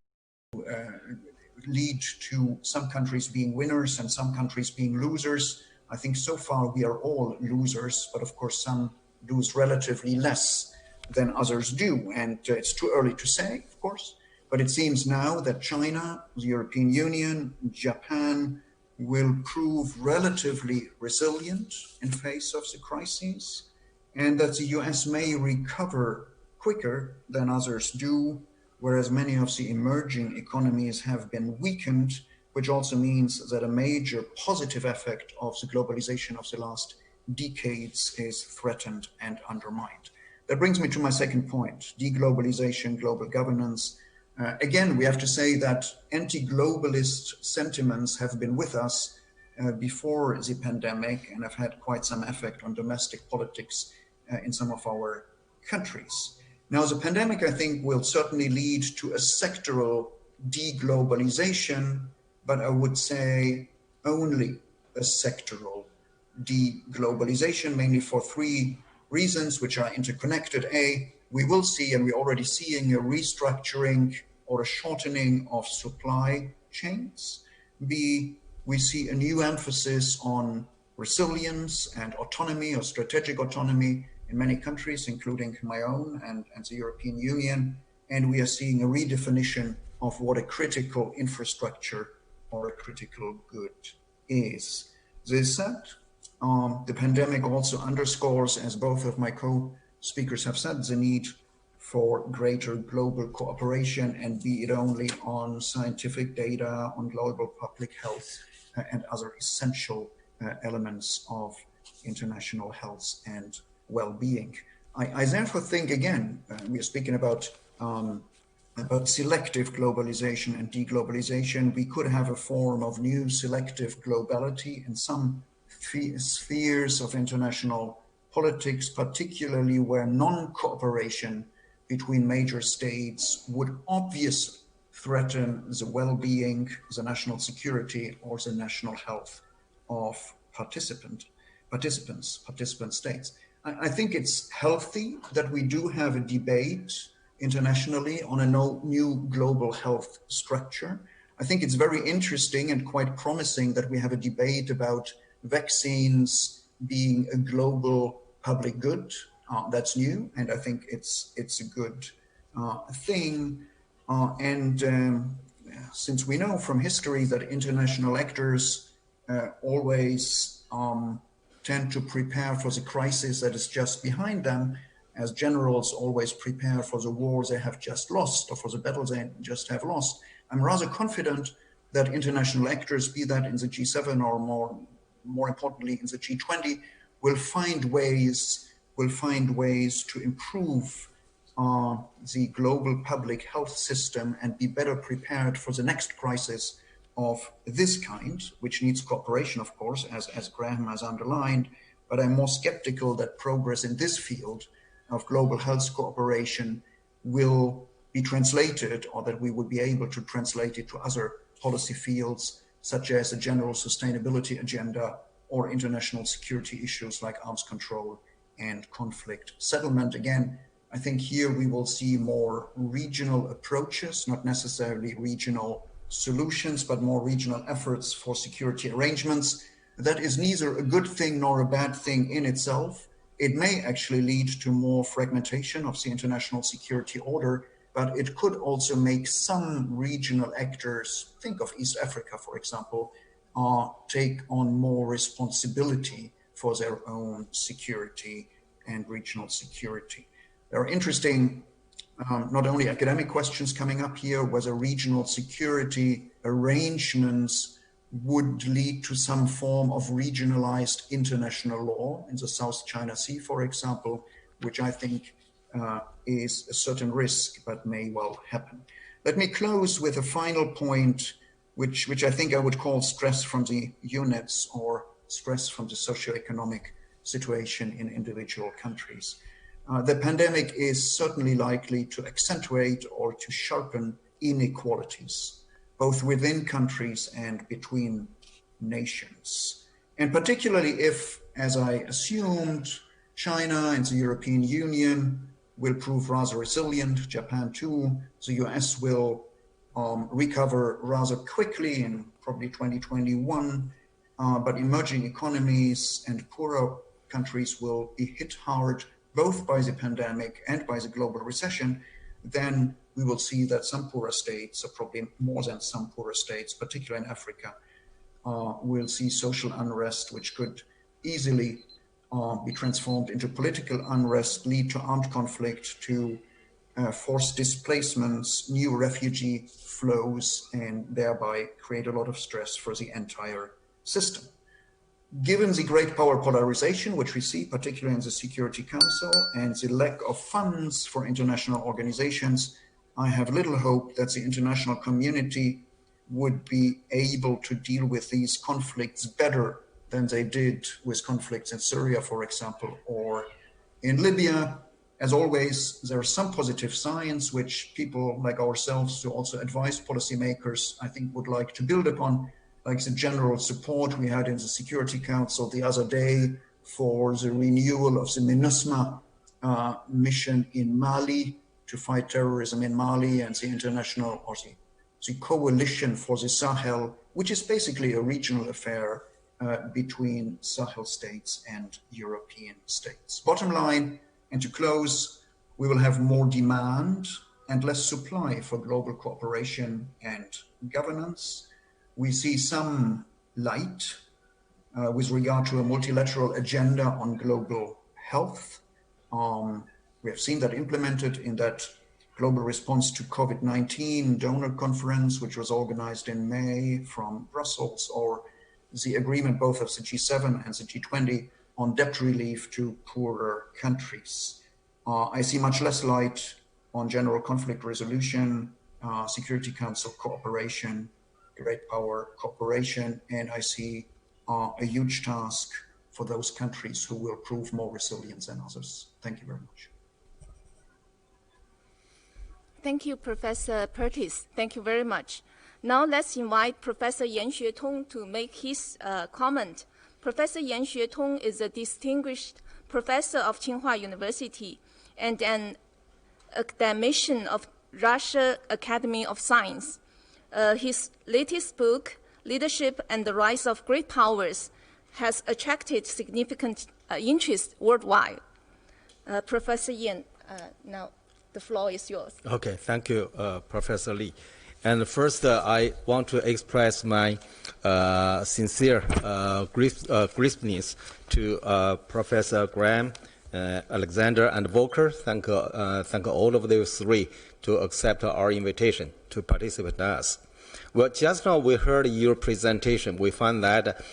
lead to some countries being winners and some countries being losers. I think so far we are all losers, but of course some lose relatively less than others do. And it's too early to say, of course, but it seems now that China, the European Union, Japan will prove relatively resilient in face of the crises, and that the US may recover quicker than others do, whereas many of the emerging economies have been weakened, which also means that a major positive effect of the globalization of the last decades is threatened and undermined. That brings me to my second point, deglobalization, global governance. Again, we have to say that anti-globalist sentiments have been with us before the pandemic and have had quite some effect on domestic politics in some of our countries. Now, the pandemic, I think, will certainly lead to a sectoral deglobalization, but I would say only a sectoral deglobalization, mainly for three reasons which are interconnected. A, we will see, and we're already seeing, a restructuring or a shortening of supply chains. B, we see a new emphasis on resilience and autonomy or strategic autonomy in many countries, including my own and the European Union. And we are seeing a redefinition of what a critical infrastructure or a critical good is. This said, the pandemic also underscores, as both of my co-speakers have said, the need for greater global cooperation, and be it only on scientific data, on global public health, and other essential elements of international health and well-being. I therefore think, again, we are speaking about selective globalization and deglobalization. We could have a form of new selective globality in some spheres of international politics, particularly where non-cooperation between major states would obviously threaten the well-being, the national security, or the national health of participant states. I think it's healthy that we do have a debate internationally on a new global health structure. I think it's very interesting and quite promising that we have a debate about vaccines being a global public good. That's new, and I think it's a good thing. Since we know from history that international actors always tend to prepare for the crisis that is just behind them, as generals always prepare for the wars they have just lost or for the battles they just have lost, I'm rather confident that international actors, be that in the G7 or more importantly in the G20, will find ways to improve the global public health system and be better prepared for the next crisis of this kind, which needs cooperation, of course, as Graham has underlined, but I'm more skeptical that progress in this field of global health cooperation will be translated, or that we would be able to translate it to other policy fields, such as a general sustainability agenda or international security issues like arms control and conflict settlement. Again, I think here we will see more regional approaches, not necessarily regional solutions, but more regional efforts for security arrangements. That is neither a good thing nor a bad thing in itself. It may actually lead to more fragmentation of the international security order, but it could also make some regional actors, think of East Africa, for example, take on more responsibility for their own security and regional security. There are interesting, not only academic questions coming up here, whether regional security arrangements would lead to some form of regionalized international law in the South China Sea, for example, which I think is a certain risk, but may well happen. Let me close with a final point, which I think I would call stress from the units or stress from the socioeconomic situation in individual countries. The pandemic is certainly likely to accentuate or to sharpen inequalities, both within countries and between nations. And particularly if, as I assumed, China and the European Union will prove rather resilient, Japan too, the US will recover rather quickly in probably 2021, but emerging economies and poorer countries will be hit hard both by the pandemic and by the global recession. Then we will see that some poorer states, or probably more than some poorer states, particularly in Africa, will see social unrest, which could easily be transformed into political unrest, lead to armed conflict, to forced displacements, new refugee flows, and thereby create a lot of stress for the entire system. Given the great power polarization, which we see particularly in the Security Council, and the lack of funds for international organizations, I have little hope that the international community would be able to deal with these conflicts better than they did with conflicts in Syria, for example, or in Libya. As always, there are some positive signs which people like ourselves, who also advise policymakers, I think would like to build upon, like the general support we had in the Security Council the other day for the renewal of the MINUSMA mission in Mali to fight terrorism in Mali, and the international, or the coalition for the Sahel, which is basically a regional affair between Sahel states and European states. Bottom line, and to close, we will have more demand and less supply for global cooperation and governance. We see some light with regard to a multilateral agenda on global health. We have seen that implemented in that global response to COVID-19 donor conference, which was organized in May from Brussels, or the agreement both of the G7 and the G20 on debt relief to poorer countries. I see much less light on general conflict resolution, Security Council cooperation, great power cooperation, and I see a huge task for those countries who will prove more resilient than others. Thank you very much. Thank you, Professor Pertis. Thank you very much. Now let's invite Professor Yan Xuetong to make his comment. Professor Yan Xuetong is a distinguished professor of Tsinghua University and an academician of Russia Academy of Science. His latest book, Leadership and the Rise of Great Powers, has attracted significant interest worldwide. Professor Yan, now the floor is yours. Okay, thank you, Professor Lee. And first, I want to express my sincere gratefulness to Professor Graham, Alexander, and Volker. Thank all of those three to accept our invitation to participate in us. Well, just now we heard your presentation. We found that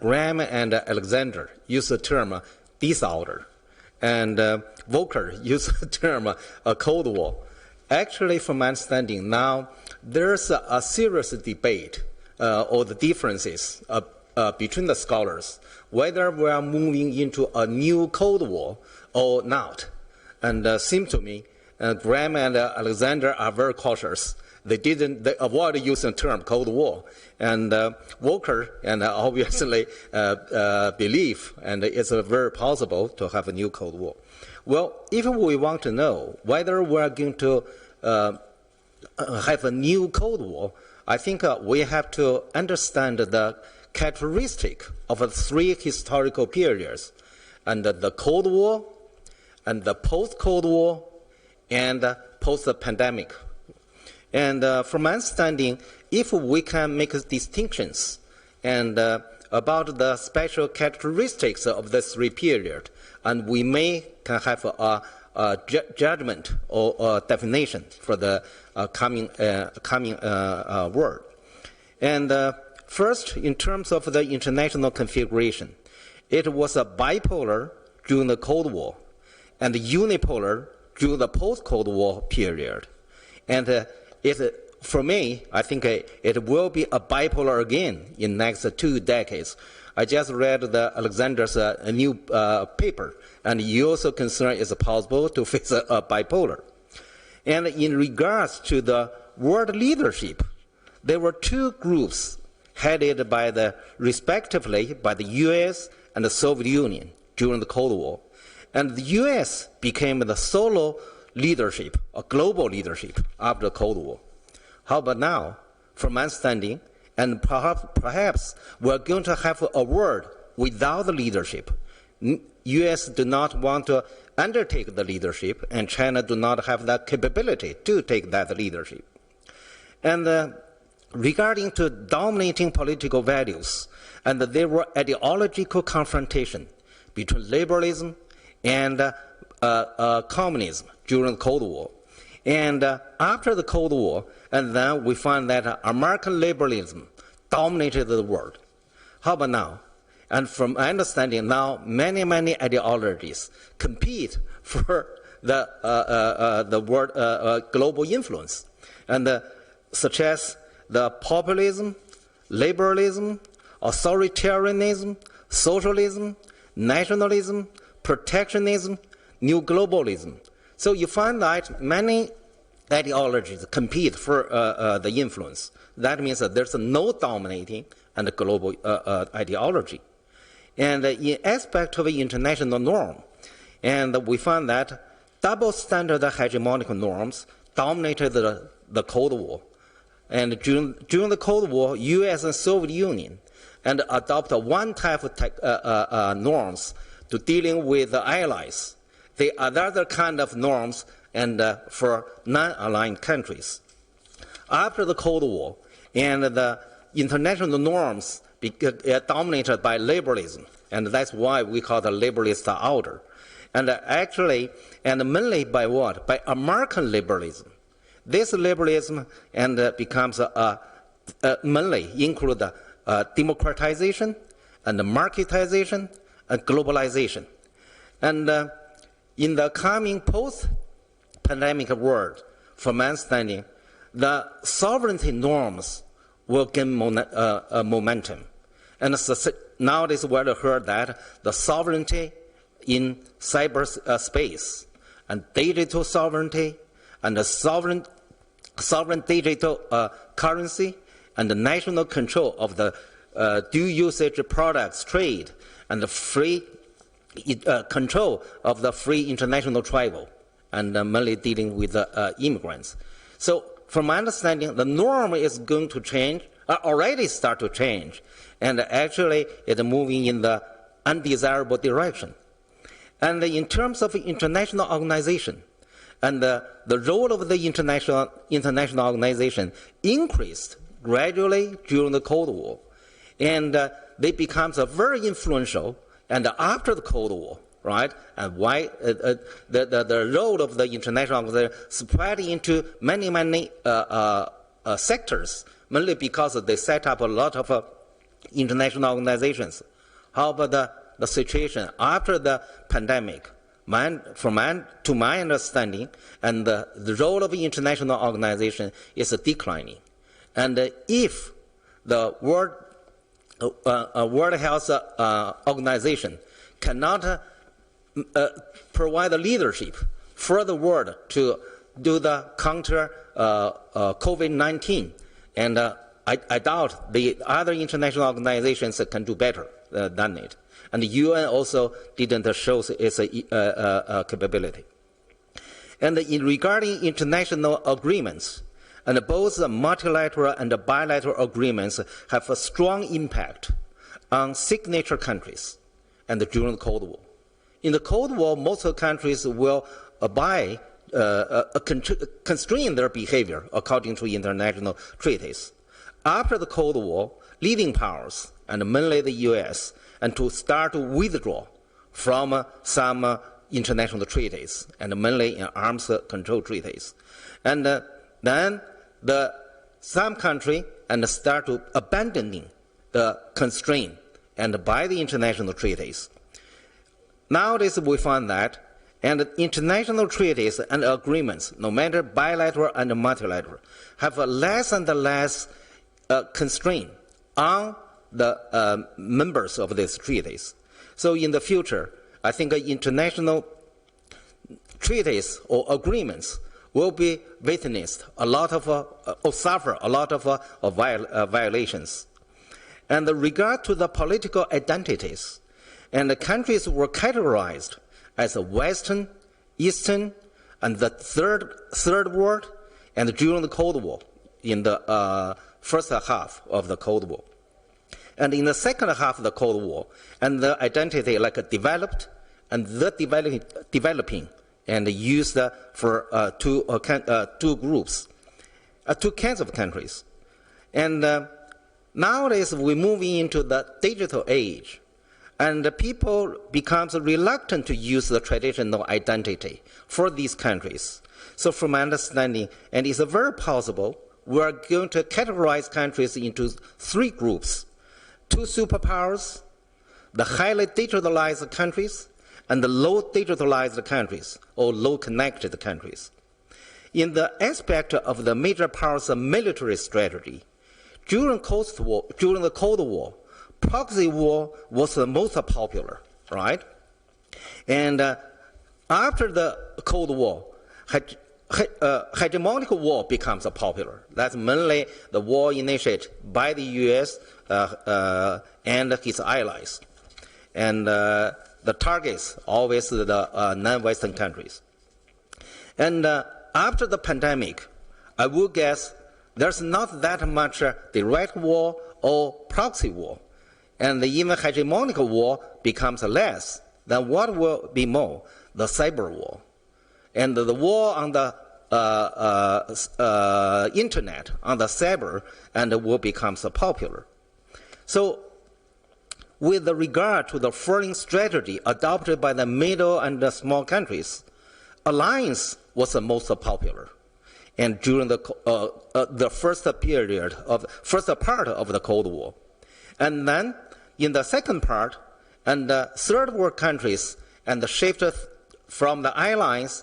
Graham and Alexander use the term disorder, and Volker used the term Cold War. Actually, from my understanding now, there's a serious debate or the differences between the scholars, whether we are moving into a new Cold War or not. And seems to me, Graham and Alexander are very cautious. They avoid using the term Cold War. And Walker and obviously believe, and it's very possible to have a new Cold War. Well, if we want to know whether we're going to have a new Cold War, I think we have to understand the characteristic of the three historical periods, and the Cold War, and the post-Cold War, and post-pandemic. And from my understanding, if we can make distinctions and about the special characteristics of the three periods, and we can have a judgment or a definition for the coming world. And first, in terms of the international configuration, it was a bipolar during the Cold War and unipolar during the post-Cold War period. And for me, I think it will be a bipolar again in the next 2 decades. I just read Alexander's new paper, and you also concerned it's possible to face a bipolar. And in regards to the world leadership, there were two groups headed by respectively by the U.S. and the Soviet Union during the Cold War. And the U.S. became the solo leadership, or global leadership, after the Cold War. How about now, from my understanding, and perhaps we're going to have a world without the leadership. U.S. do not want to undertake the leadership, and China do not have that capability to take that leadership. And regarding to dominating political values, and there were ideological confrontation between liberalism and communism during the Cold War. And after the Cold War, and then we find that American liberalism dominated the world. How about now? And from my understanding, now many ideologies compete for the world global influence, and such as the populism, liberalism, authoritarianism, socialism, nationalism, protectionism, new globalism. So you find that many ideologies compete for the influence. That means that there's no dominating and global ideology. And in aspect of the international norm, and we find that double standard hegemonic norms dominated the Cold War. And during the Cold War, U.S. and Soviet Union and adopt one type of norms to dealing with the allies. The other kind of norms and for non-aligned countries. After the Cold War, and the international norms dominated by liberalism, and that's why we call the liberalist order. And actually, and mainly by what? By American liberalism. This liberalism and becomes mainly include democratization and marketization and globalization. And in the coming post-pandemic world, from my understanding, the sovereignty norms will gain momentum. And nowadays we have heard that the sovereignty in cyberspace and digital sovereignty and the sovereign digital currency and the national control of the dual usage products trade and the free control of the free international travel, and mainly dealing with immigrants. So from my understanding, the norm is going to change, already start to change, and actually it's moving in the undesirable direction. And in terms of international organization, and the role of the international organization increased gradually during the Cold War, and they become very influential. And after the Cold War, right, and why the role of the international organization spread into many sectors, mainly because they set up a lot of international organizations. How about the situation after the pandemic? To my understanding, and the role of the international organization is declining. And if the World Health Organization cannot provide leadership for the world to do the counter COVID-19, and I doubt the other international organizations can do better than it. And the UN also didn't show its capability. And regarding international agreements, and both the multilateral and the bilateral agreements have a strong impact on signature countries and during the Cold War. In the Cold War, most of the countries will constrain their behavior according to international treaties. After the Cold War, leading powers, and mainly the U.S., and to start to withdraw from some international treaties, and mainly in arms control treaties. And then some country and start to abandoning the constraint and by the international treaties. Nowadays we find that and international treaties and agreements, no matter bilateral and multilateral, have a less and less constraint on the members of these treaties. So in the future, I think international treaties or agreements will be witnessed a lot of or suffer a lot of violations. And regard to the political identities, and the countries were categorized as a Western, Eastern, and the third world, and during the Cold War, in the first half of the Cold War. And in the second half of the Cold War, and the identity like developed and the developing, and used for two groups, two kinds of countries. And nowadays we move into the digital age, and people becomes reluctant to use the traditional identity for these countries. So from my understanding, and it's very possible, we are going to categorize countries into three groups: two superpowers, the highly digitalized countries, and the low digitalized countries, or low connected countries. In the aspect of the major powers' military strategy, during the Cold War, proxy war was the most popular, right? And after the Cold War, hegemonic war becomes popular. That's mainly the war initiated by the U.S. And his allies. And the targets always the non-Western countries. And after the pandemic, I would guess there's not that much direct war or proxy war. And even hegemonic war becomes less. Then what will be more? The cyber war. And the war on the internet, on the cyber, and will become popular. So with regard to the foreign strategy adopted by the middle and the small countries, alliance was the most popular. And during the first part of the Cold War. And then in the second part, and the third world countries and shifted from the alliance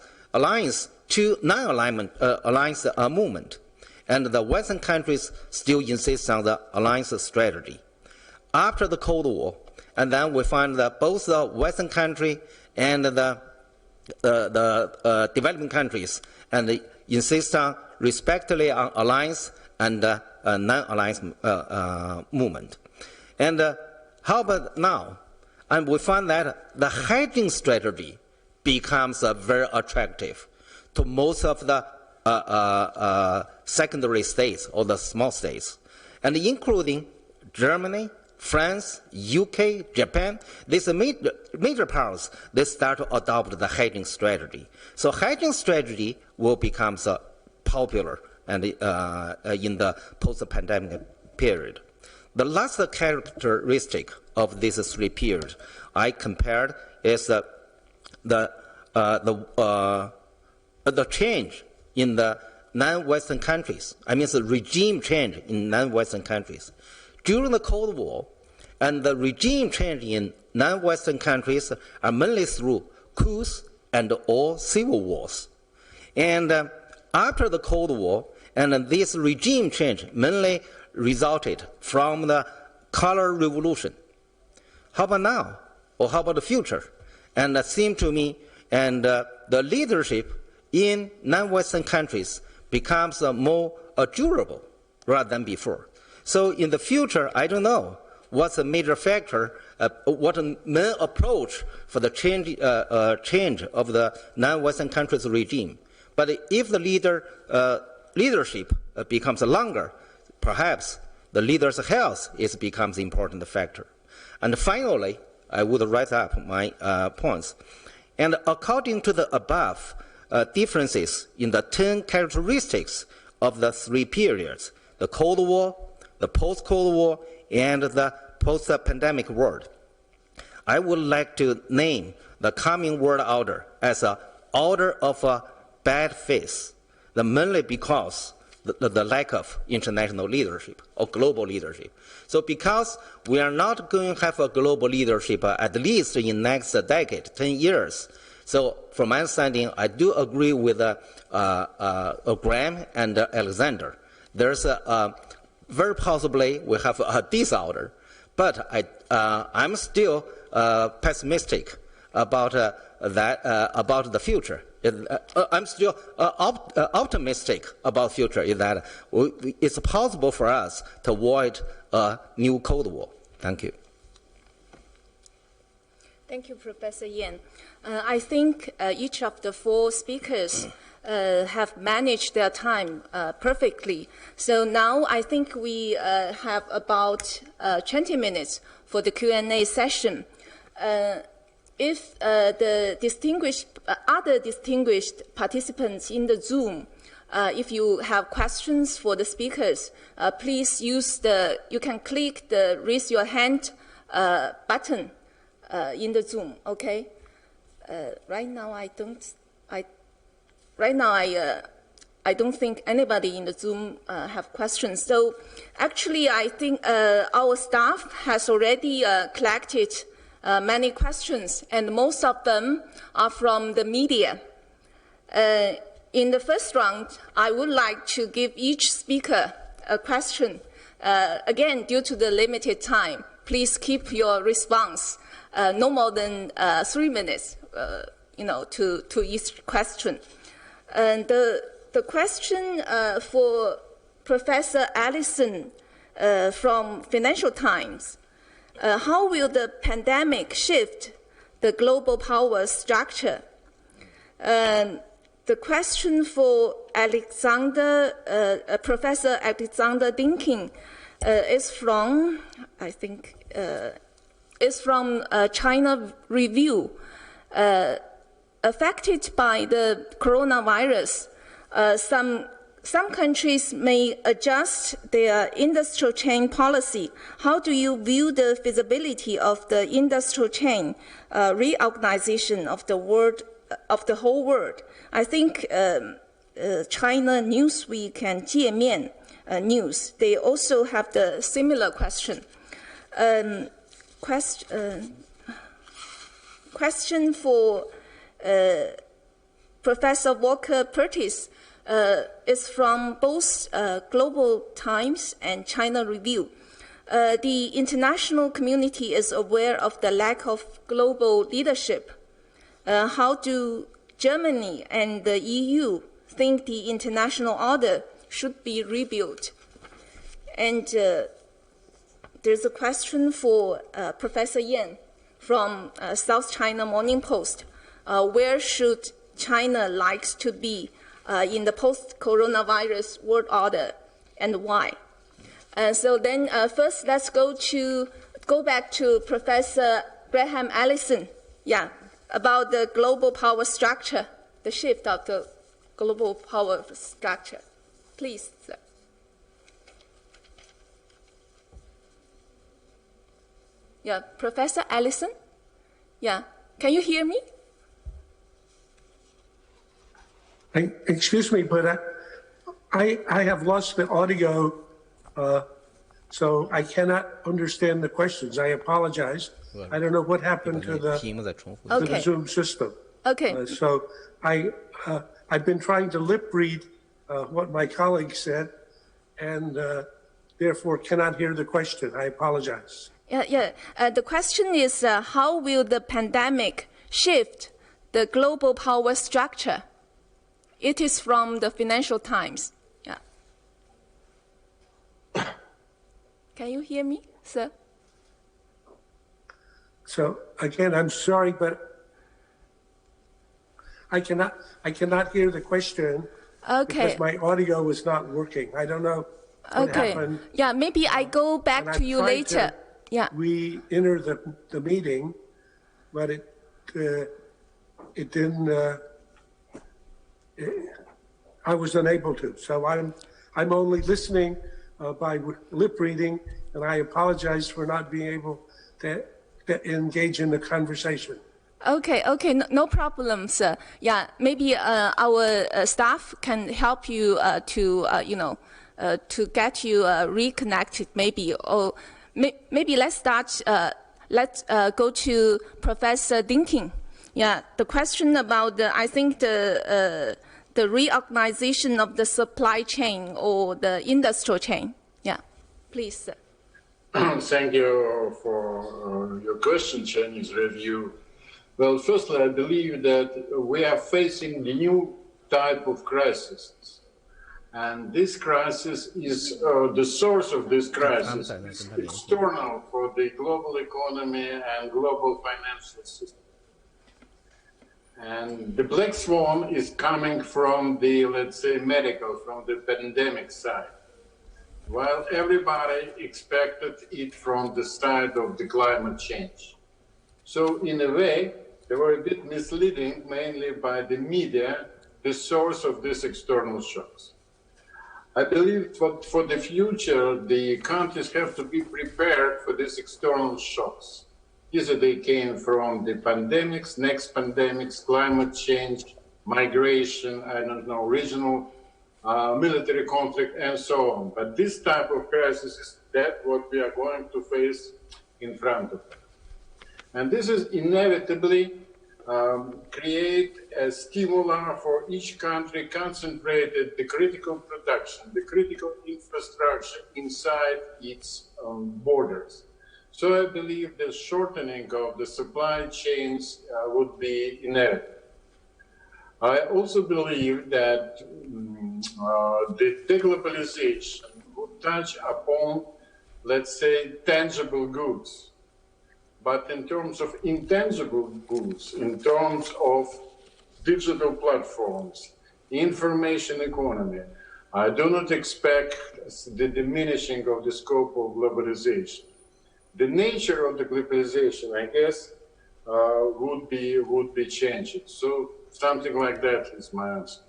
to non-alignment alliance movement. And the Western countries still insist on the alliance strategy. After the Cold War, and then we find that both the Western country and the developing countries and insist on respectively on alliance and non-alliance movement. And how about now? And we find that the hedging strategy becomes very attractive to most of the secondary states or the small states, and including Germany, France, UK, Japan. These major powers, they start to adopt the hedging strategy. So hedging strategy will become popular and in the post-pandemic period. The last characteristic of these three periods I compared is the change in the non-Western countries. I mean, the regime change in non-Western countries. During the Cold War, and the regime change in non-Western countries are mainly through coups and or civil wars. And after the Cold War, and this regime change mainly resulted from the color revolution. How about now? Or how about the future? And it seemed to me, and the leadership in non-Western countries becomes more durable rather than before. So in the future, I don't know what's a major factor, what a main approach for the change of the non-Western countries regime. But if the leadership becomes longer, perhaps the leader's health becomes an important factor. And finally, I would write up my points. And according to the above differences in the 10 characteristics of the 3 periods, the Cold War, the post-Cold War, and the post-pandemic world, I would like to name the coming world order as an order of bad faith, mainly because the lack of international leadership or global leadership. So because we are not going to have a global leadership at least in the next decade, 10 years. So from my understanding, I do agree with Graham and Alexander. There's very possibly we have a disorder, but I'm still pessimistic about about the future. I'm still optimistic about the future, is that it's possible for us to avoid a new Cold War. Thank you. Thank you, Professor Yan. I think each of the 4 speakers have managed their time perfectly. So now I think we have about 20 minutes for the Q&A session. If the other distinguished participants in the Zoom, if you have questions for the speakers, please use you can click the raise your hand button in the Zoom, okay? Right now I don't think anybody in the Zoom have questions. So actually I think our staff has already collected many questions, and most of them are from the media. In the first round, I would like to give each speaker a question. Again, due to the limited time, please keep your response no more than 3 minutes, to each question. And the question for Professor Allison from Financial Times. How will the pandemic shift the global power structure? The question for Professor Alexander Dinkin is from, I think, China Review. Affected by the coronavirus, some countries may adjust their industrial chain policy. How do you view the feasibility of the industrial chain reorganization of the whole world? I think China Newsweek and Jiemian News, they also have the similar question. Question for Professor Walker Purtis. Is from both Global Times and China Review. The international community is aware of the lack of global leadership. How do Germany and the EU think the international order should be rebuilt? And there's a question for Professor Yan from South China Morning Post. Where should China like to be in the post-coronavirus world order, and why? So then first let's go back to Professor Graham Allison, about the global power structure, the shift of the global power structure. Please, sir. Professor Allison? Can you hear me? Excuse me, but I have lost the audio, so I cannot understand the questions. I apologize. I don't know what happened to the Zoom system. Okay. So I've been trying to lip read what my colleague said, and therefore cannot hear the question. I apologize. The question is, how will the pandemic shift the global power structure? It is from the Financial Times. Yeah. Can you hear me, sir? So again, I'm sorry, but I cannot hear the question. Okay. Because my audio is not working. I don't know what happened. Yeah, maybe I go back to you later. Yeah. We enter the meeting, but it didn't. I was unable to. So I'm only listening by lip reading, and I apologize for not being able to engage in the conversation. Okay, no problem, sir. Yeah, maybe our staff can help you to get you reconnected, maybe. Or maybe let's start. Let's go to Professor Dinking. Yeah, the question about the reorganization of the supply chain or the industrial chain. Yeah, please, sir. Thank you for your question, Chinese Review. Well, firstly, I believe that we are facing the new type of crisis. And this crisis is, the source of this crisis is external for the global economy and global financial system. And the black swan is coming from the, let's say, medical, from the pandemic side, while everybody expected it from the side of the climate change. So in a way, they were a bit misleading, mainly by the media, the source of these external shocks. I believe for the future, the countries have to be prepared for these external shocks. Either they came from the pandemics, next pandemics, climate change, migration, I don't know, regional military conflict, and so on. But this type of crisis is that what we are going to face in front of us. And this is inevitably create a stimulus for each country concentrated the critical production, the critical infrastructure inside its borders. So I believe the shortening of the supply chains would be inevitable. I also believe that the deglobalization would touch upon, let's say, tangible goods. But in terms of intangible goods, in terms of digital platforms, information economy, I do not expect the diminishing of the scope of globalization. The nature of the globalization, I guess, would be changing. So something like that is my answer.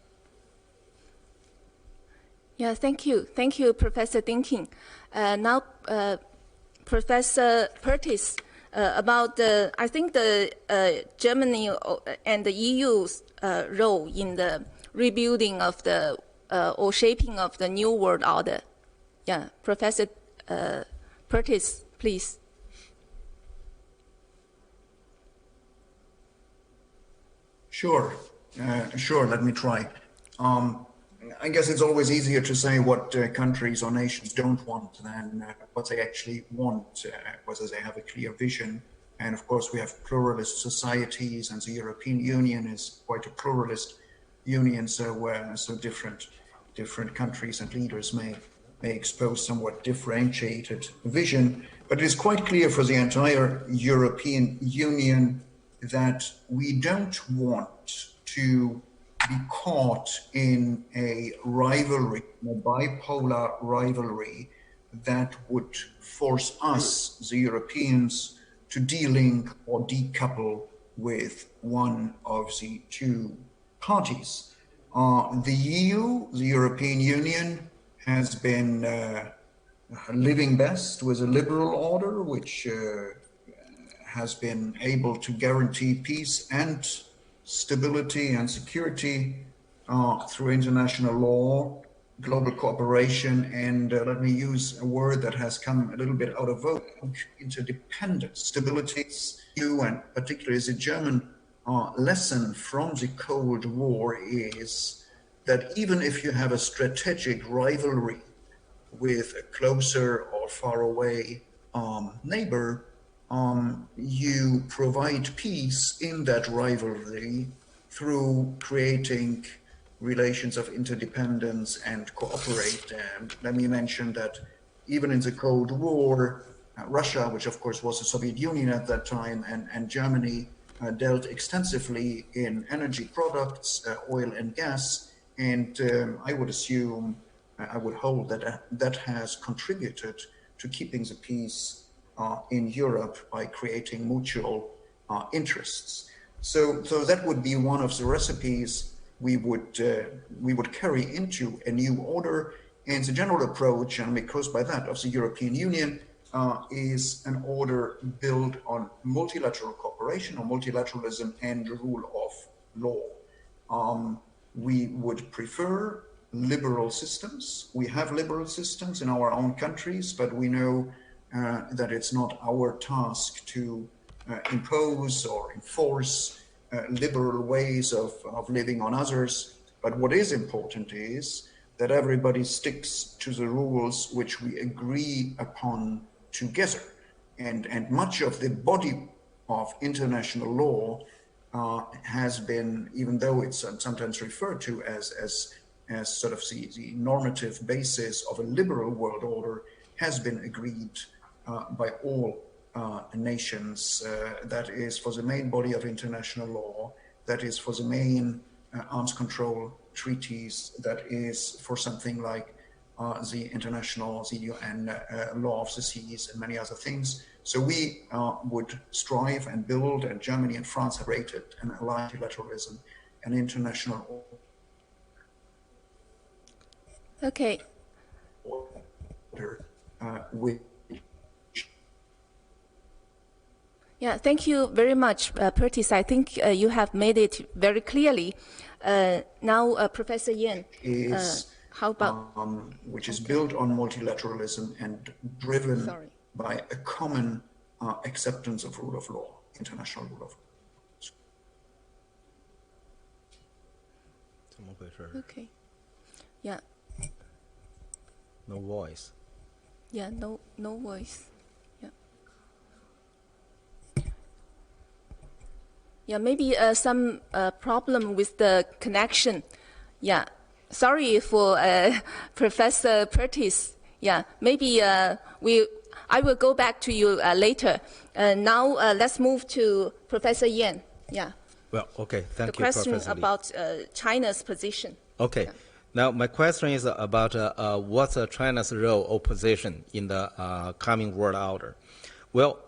Yeah, thank you. Thank you, Professor Dinking. Now, Professor Pertis, about I think the Germany and the EU's role in the rebuilding of the or shaping of the new world order. Yeah, Professor Pertis, please. Sure, let me try. I guess it's always easier to say what countries or nations don't want than what they actually want, whether they have a clear vision. And of course, we have pluralist societies, and the European Union is quite a pluralist union, so different countries and leaders may expose somewhat differentiated vision. But it is quite clear for the entire European Union that we don't want to be caught in a rivalry, a bipolar rivalry that would force us, the Europeans, to de-link or decouple with one of the two parties. The EU, the European Union, has been living best with a liberal order, which has been able to guarantee peace and stability and security through international law, global cooperation, and let me use a word that has come a little bit out of vogue, interdependence. Stability, EU, and particularly the German lesson from the Cold War is that even if you have a strategic rivalry with a closer or far away neighbor, you provide peace in that rivalry through creating relations of interdependence and cooperate. And let me mention that even in the Cold War, Russia, which of course was the Soviet Union at that time, and Germany dealt extensively in energy products, oil and gas, and I would assume, I would hold that that has contributed to keeping the peace in Europe by creating mutual interests. So that would be one of the recipes we would carry into a new order. And the general approach, and because by that of the European Union, is an order built on multilateral cooperation or multilateralism and rule of law. We would prefer liberal systems. We have liberal systems in our own countries, but we know that it's not our task to impose or enforce liberal ways of living on others. But what is important is that everybody sticks to the rules which we agree upon together. And much of the body of international law has been, even though it's sometimes referred to as sort of the normative basis of a liberal world order, has been agreed by all nations. That is for the main body of international law, that is for the main arms control treaties, that is for something like the international, the UN law of the seas and many other things. So we would strive and build, and Germany and France have rated an allied multilateralism and international Okay. order with. Yeah, thank you very much, Pertis. I think you have made it very clearly. Now, Professor Yan, how about... which is built on multilateralism and driven by a common acceptance of rule of law, international rule of law. Okay. Yeah. No voice. Yeah, no voice. Yeah, maybe some problem with the connection. Yeah, sorry for Professor Pertis. Yeah, maybe I will go back to you later. Now let's move to Professor Yan. Yeah. Well, okay, thank you, Professor. The question about China's position. Okay. Yeah. Now, my question is about what's China's role or position in the coming world order. Well,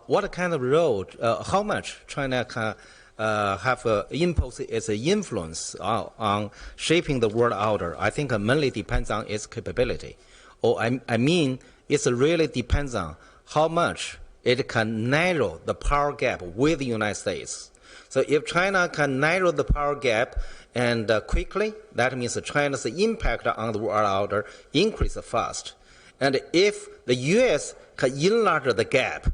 what kind of role, how much China can have impose its influence on shaping the world order, I think mainly depends on its capability. Or I mean, it really depends on how much it can narrow the power gap with the United States. So if China can narrow the power gap and quickly, that means China's impact on the world order increases fast. And if the U.S. can enlarge the gap,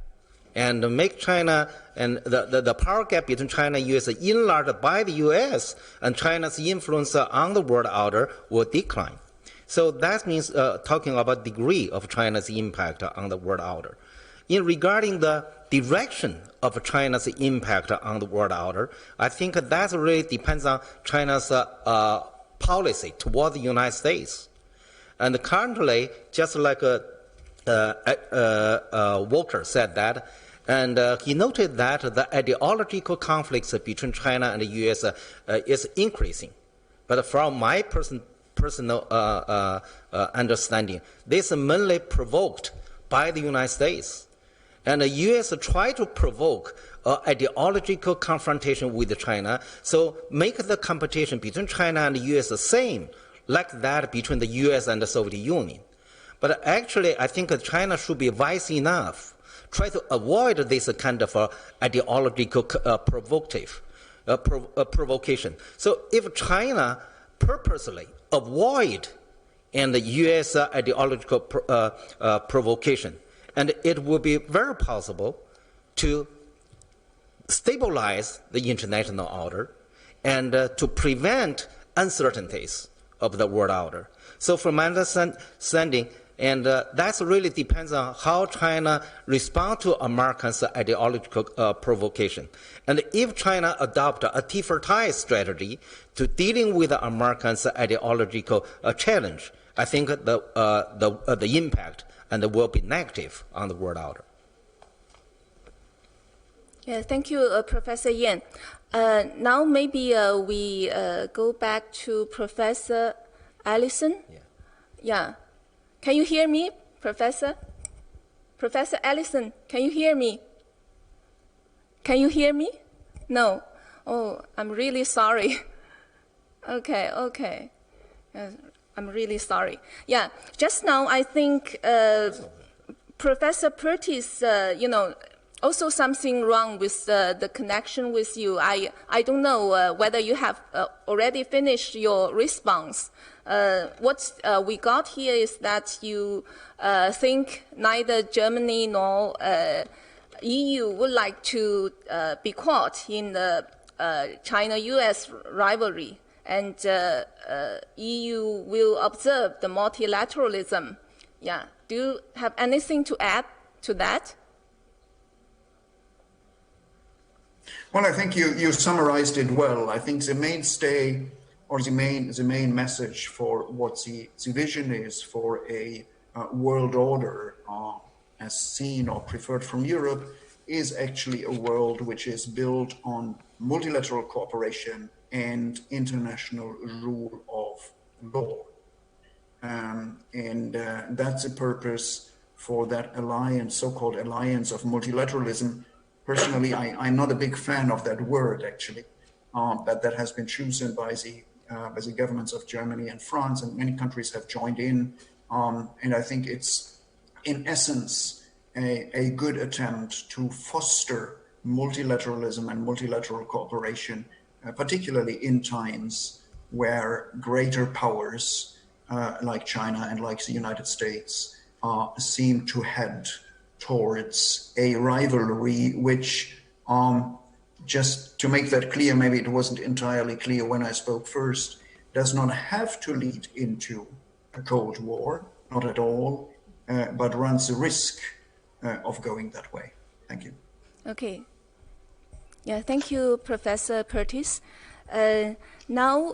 and make China and the power gap between China and U.S. enlarged by the U.S., and China's influence on the world order will decline. So that means talking about degree of China's impact on the world order. In regarding the direction of China's impact on the world order, I think that really depends on China's policy toward the United States. And currently, just like Walker said that, and he noted that the ideological conflicts between China and the U.S. Is increasing. But from my personal understanding, this is mainly provoked by the United States. And the U.S. try to provoke ideological confrontation with China, so make the competition between China and the U.S. the same, like that between the U.S. and the Soviet Union. But actually, I think China should be wise enough try to avoid this kind of ideological provocation. So if China purposely avoid and the U.S. ideological provocation, and it will be very possible to stabilize the international order and to prevent uncertainties of the world order. So from my understanding, And that really depends on how China responds to Americans' ideological provocation. And if China adopts a tit-for-tat strategy to dealing with Americans' ideological challenge, I think the impact and will be negative on the world order. Yeah, thank you, Professor Yan. Now maybe we go back to Professor Allison. Yeah. Can you hear me, Professor? Professor Allison, can you hear me? Can you hear me? No. Oh, I'm really sorry. Okay. I'm really sorry. Yeah, just now I think Professor Pertis, also something wrong with the connection with you. I don't know whether you have already finished your response. What we got here is that you think neither Germany nor EU would like to be caught in the China-U.S. rivalry, and EU will observe the multilateralism. Yeah. Do you have anything to add to that? Well, I think you summarized it well. I think the mainstay or the main message for what the vision is for a world order as seen or preferred from Europe is actually a world which is built on multilateral cooperation and international rule of law. And that's the purpose for that alliance, so-called alliance of multilateralism. Personally, I'm not a big fan of that word, actually, but that has been chosen by the governments of Germany and France, and many countries have joined in. And I think it's, in essence, a good attempt to foster multilateralism and multilateral cooperation, particularly in times where greater powers like China and like the United States seem to head towards a rivalry which, just to make that clear, maybe it wasn't entirely clear when I spoke first, does not have to lead into a Cold War, not at all, but runs the risk of going that way. Thank you. Okay. Yeah, thank you, Professor Pertis. Now,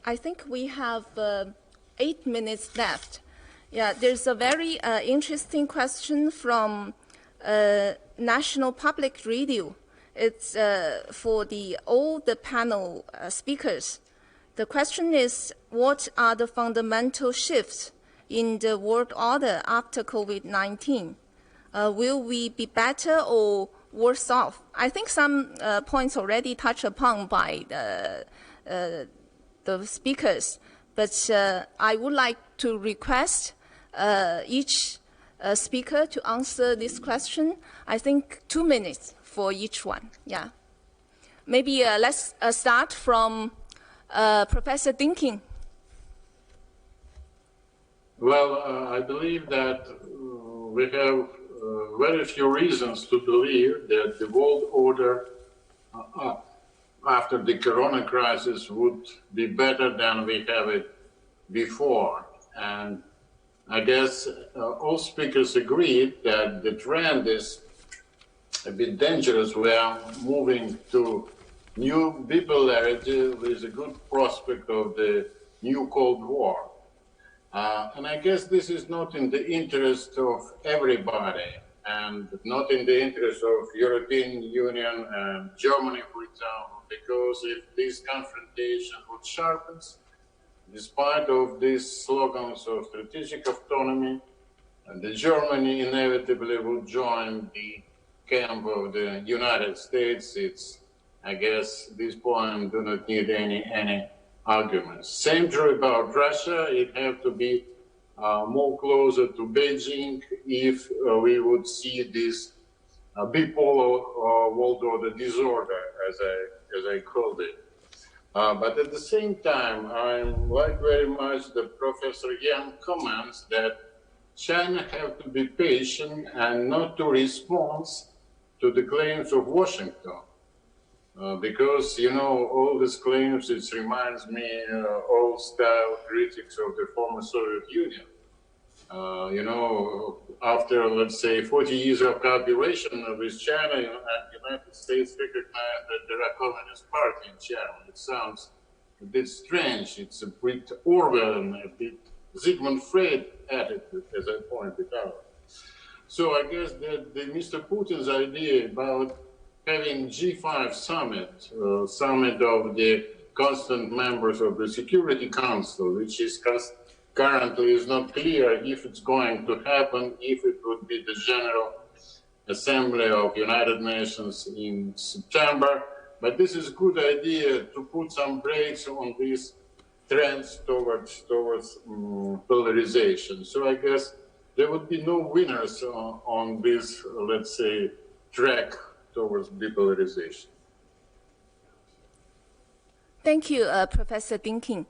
I think we have 8 minutes left. Yeah, there's a very interesting question from National Public Radio. It's for all the panel speakers. The question is, what are the fundamental shifts in the world order after COVID-19? Will we be better or worse off? I think some points already touched upon by the speakers, but I would like to request each speaker to answer this question. I think 2 minutes for each one. Yeah. Maybe let's start from Professor Dinking. Well, I believe that we have very few reasons to believe that the world order after the corona crisis would be better than we have it before. And I guess all speakers agreed that the trend is a bit dangerous. We are moving to new bipolarity with a good prospect of the new Cold War. And I guess this is not in the interest of everybody, and not in the interest of European Union and Germany, for example, because if this confrontation would sharpen, despite of these slogans of strategic autonomy, the Germany inevitably would join the camp of the United States. It's, I guess, this point do not need any arguments. Same true about Russia. It have to be more closer to Beijing if we would see this bipolar world order disorder, as I called it. But at the same time, I like very much the Professor Yang comments that China have to be patient and not to respond to the claims of Washington. Because, you know, all these claims, it reminds me old-style critics of the former Soviet Union. You know, after, let's say, 40 years of cooperation with China, United States recognized that there are Communist Party in China. It sounds a bit strange. It's a bit Orwell, a bit Sigmund Freud attitude, as I pointed out. So I guess that Mr. Putin's idea about having G5 summit, summit of the constant members of the Security Council, which is currently is not clear if it's going to happen, if it would be the General Assembly of United Nations in September. But this is a good idea to put some brakes on these trends towards polarization. So I guess there would be no winners on this, let's say, track towards depolarization. Thank you, Professor Dinking.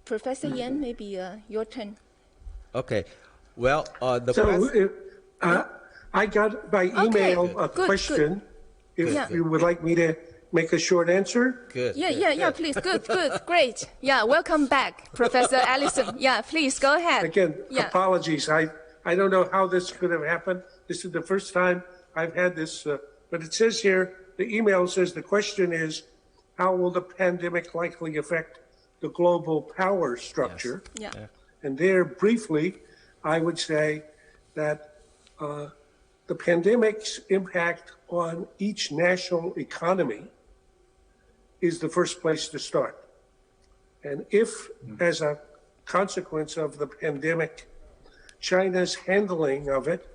Professor Yan, maybe your turn. Okay. Well, I got by email a question. Good. If you would like me to make a short answer. Good. Yeah, please. Good, great. Yeah, welcome back, Professor Allison. Yeah, please, go ahead. Again, apologies. I don't know how this could have happened. This is the first time I've had this, but it says here, the email says the question is, how will the pandemic likely affect the global power structure? Yes. Yeah. And there, briefly, I would say that the pandemic's impact on each national economy is the first place to start. And if, as a consequence of the pandemic, China's handling of it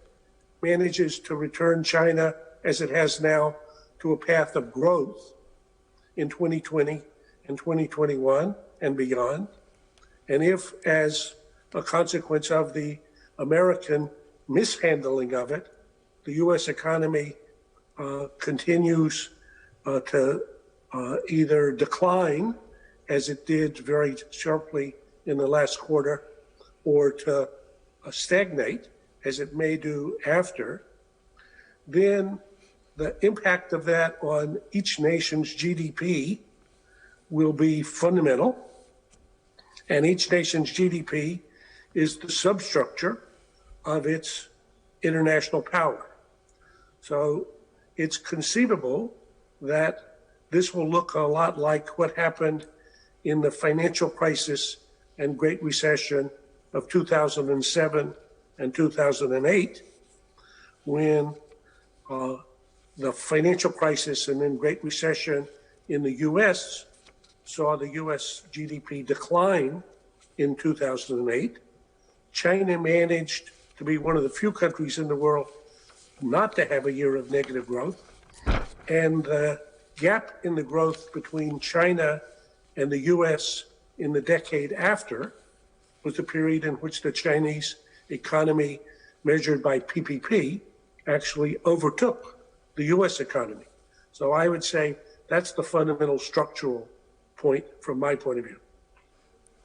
manages to return China, as it has now, to a path of growth in 2020 and 2021 and beyond, and if, as a consequence of the American mishandling of it, the U.S. economy continues to either decline, as it did very sharply in the last quarter, or to stagnate, as it may do after, then the impact of that on each nation's GDP will be fundamental. And each nation's GDP is the substructure of its international power. So it's conceivable that this will look a lot like what happened in the financial crisis and Great Recession of 2007 and 2008, when the financial crisis and then Great Recession in the U.S. saw the U.S. GDP decline in 2008. China managed to be one of the few countries in the world not to have a year of negative growth. And the gap in the growth between China and the U.S. in the decade after was the period in which the Chinese economy, measured by PPP, actually overtook the U.S. economy. So I would say that's the fundamental structural point from my point of view.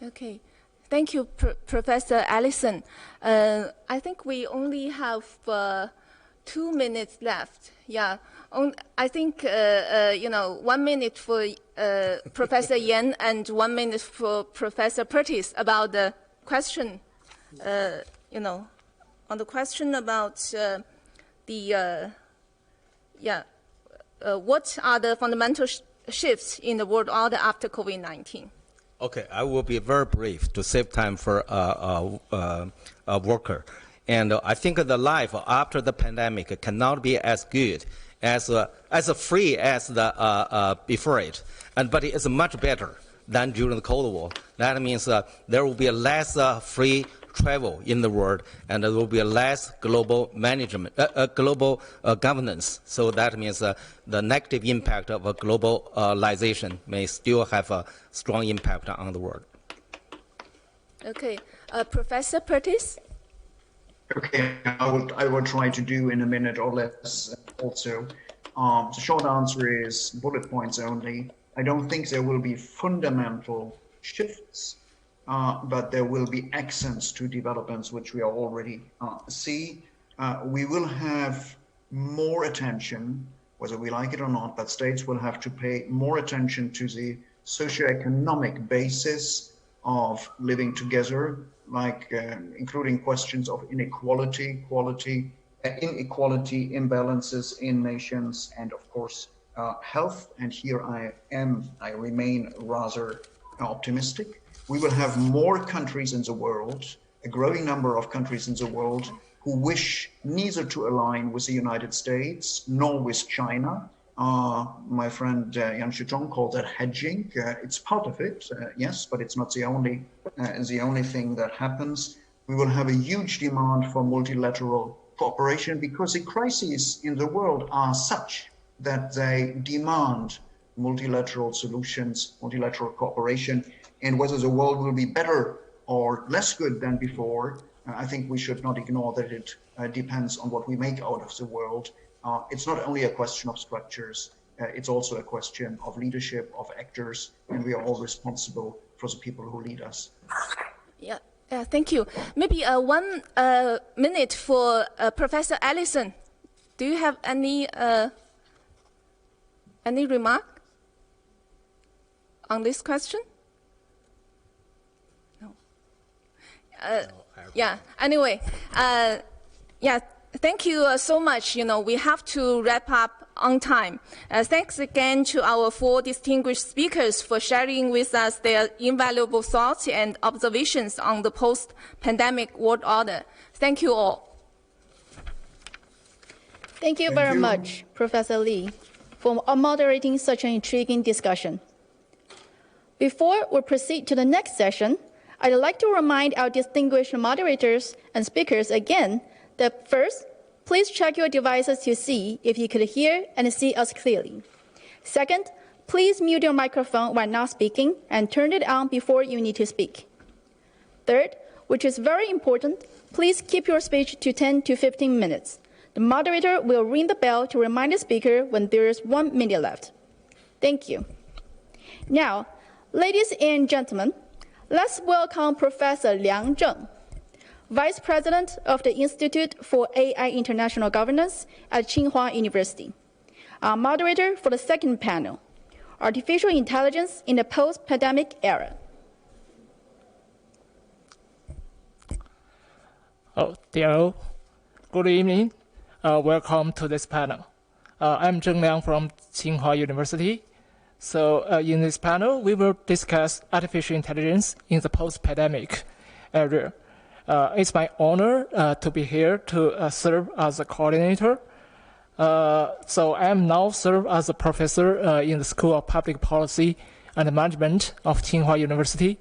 Okay. Thank you, Professor Allison. I think we only have 2 minutes left. Yeah. I think, 1 minute for Professor Yan and 1 minute for Professor Pertis about the question, on the question about what are the fundamental shifts in the world order after COVID-19? Okay, I will be very brief to save time for a worker. And I think the life after the pandemic cannot be as good, as free as the before it, but it is much better than during the Cold War. That means there will be less free travel in the world, and there will be less global management, global governance. So that means the negative impact of globalization may still have a strong impact on the world. Okay, Professor Pertis. Okay, I will try to do in a minute or less also. The short answer is bullet points only. I don't think there will be fundamental shifts, but there will be accents to developments which we are already see. We will have more attention, whether we like it or not, but states will have to pay more attention to the socioeconomic basis of living together, like including questions of inequality, inequality, imbalances in nations, and of course, health. And here I remain rather optimistic. We will have more countries in the world, a growing number of countries in the world, who wish neither to align with the United States nor with China. My friend Yang Shizhong called that hedging. It's part of it, yes, but it's not the only thing that happens. We will have a huge demand for multilateral cooperation because the crises in the world are such that they demand multilateral solutions, multilateral cooperation, and whether the world will be better or less good than before, I think we should not ignore that it depends on what we make out of the world. It's not only a question of structures, it's also a question of leadership, of actors, and we are all responsible for the people who lead us. Yeah, thank you. Maybe 1 minute for Professor Allison. Do you have any remark on this question? No. Yeah. Anyway, yeah. Thank you so much. You know, we have to wrap up on time. Thanks again to our 4 distinguished speakers for sharing with us their invaluable thoughts and observations on the post-pandemic world order. Thank you all. Thank you very much, Professor Lee, for moderating such an intriguing discussion. Before we proceed to the next session, I'd like to remind our distinguished moderators and speakers again that first, please check your devices to see if you could hear and see us clearly. Second, please mute your microphone when not speaking and turn it on before you need to speak. Third, which is very important, please keep your speech to 10 to 15 minutes. The moderator will ring the bell to remind the speaker when there is 1 minute left. Thank you. Now, ladies and gentlemen, let's welcome Professor Liang Zheng, Vice President of the Institute for AI International Governance at Tsinghua University. Our moderator for the second panel, Artificial Intelligence in the Post-Pandemic Era. Dear, good evening. Welcome to this panel. I'm Zheng Liang from Tsinghua University. So in this panel, we will discuss artificial intelligence in the post-pandemic era. It's my honor to be here to serve as a coordinator. So I am now serve as a professor in the School of Public Policy and Management of Tsinghua University,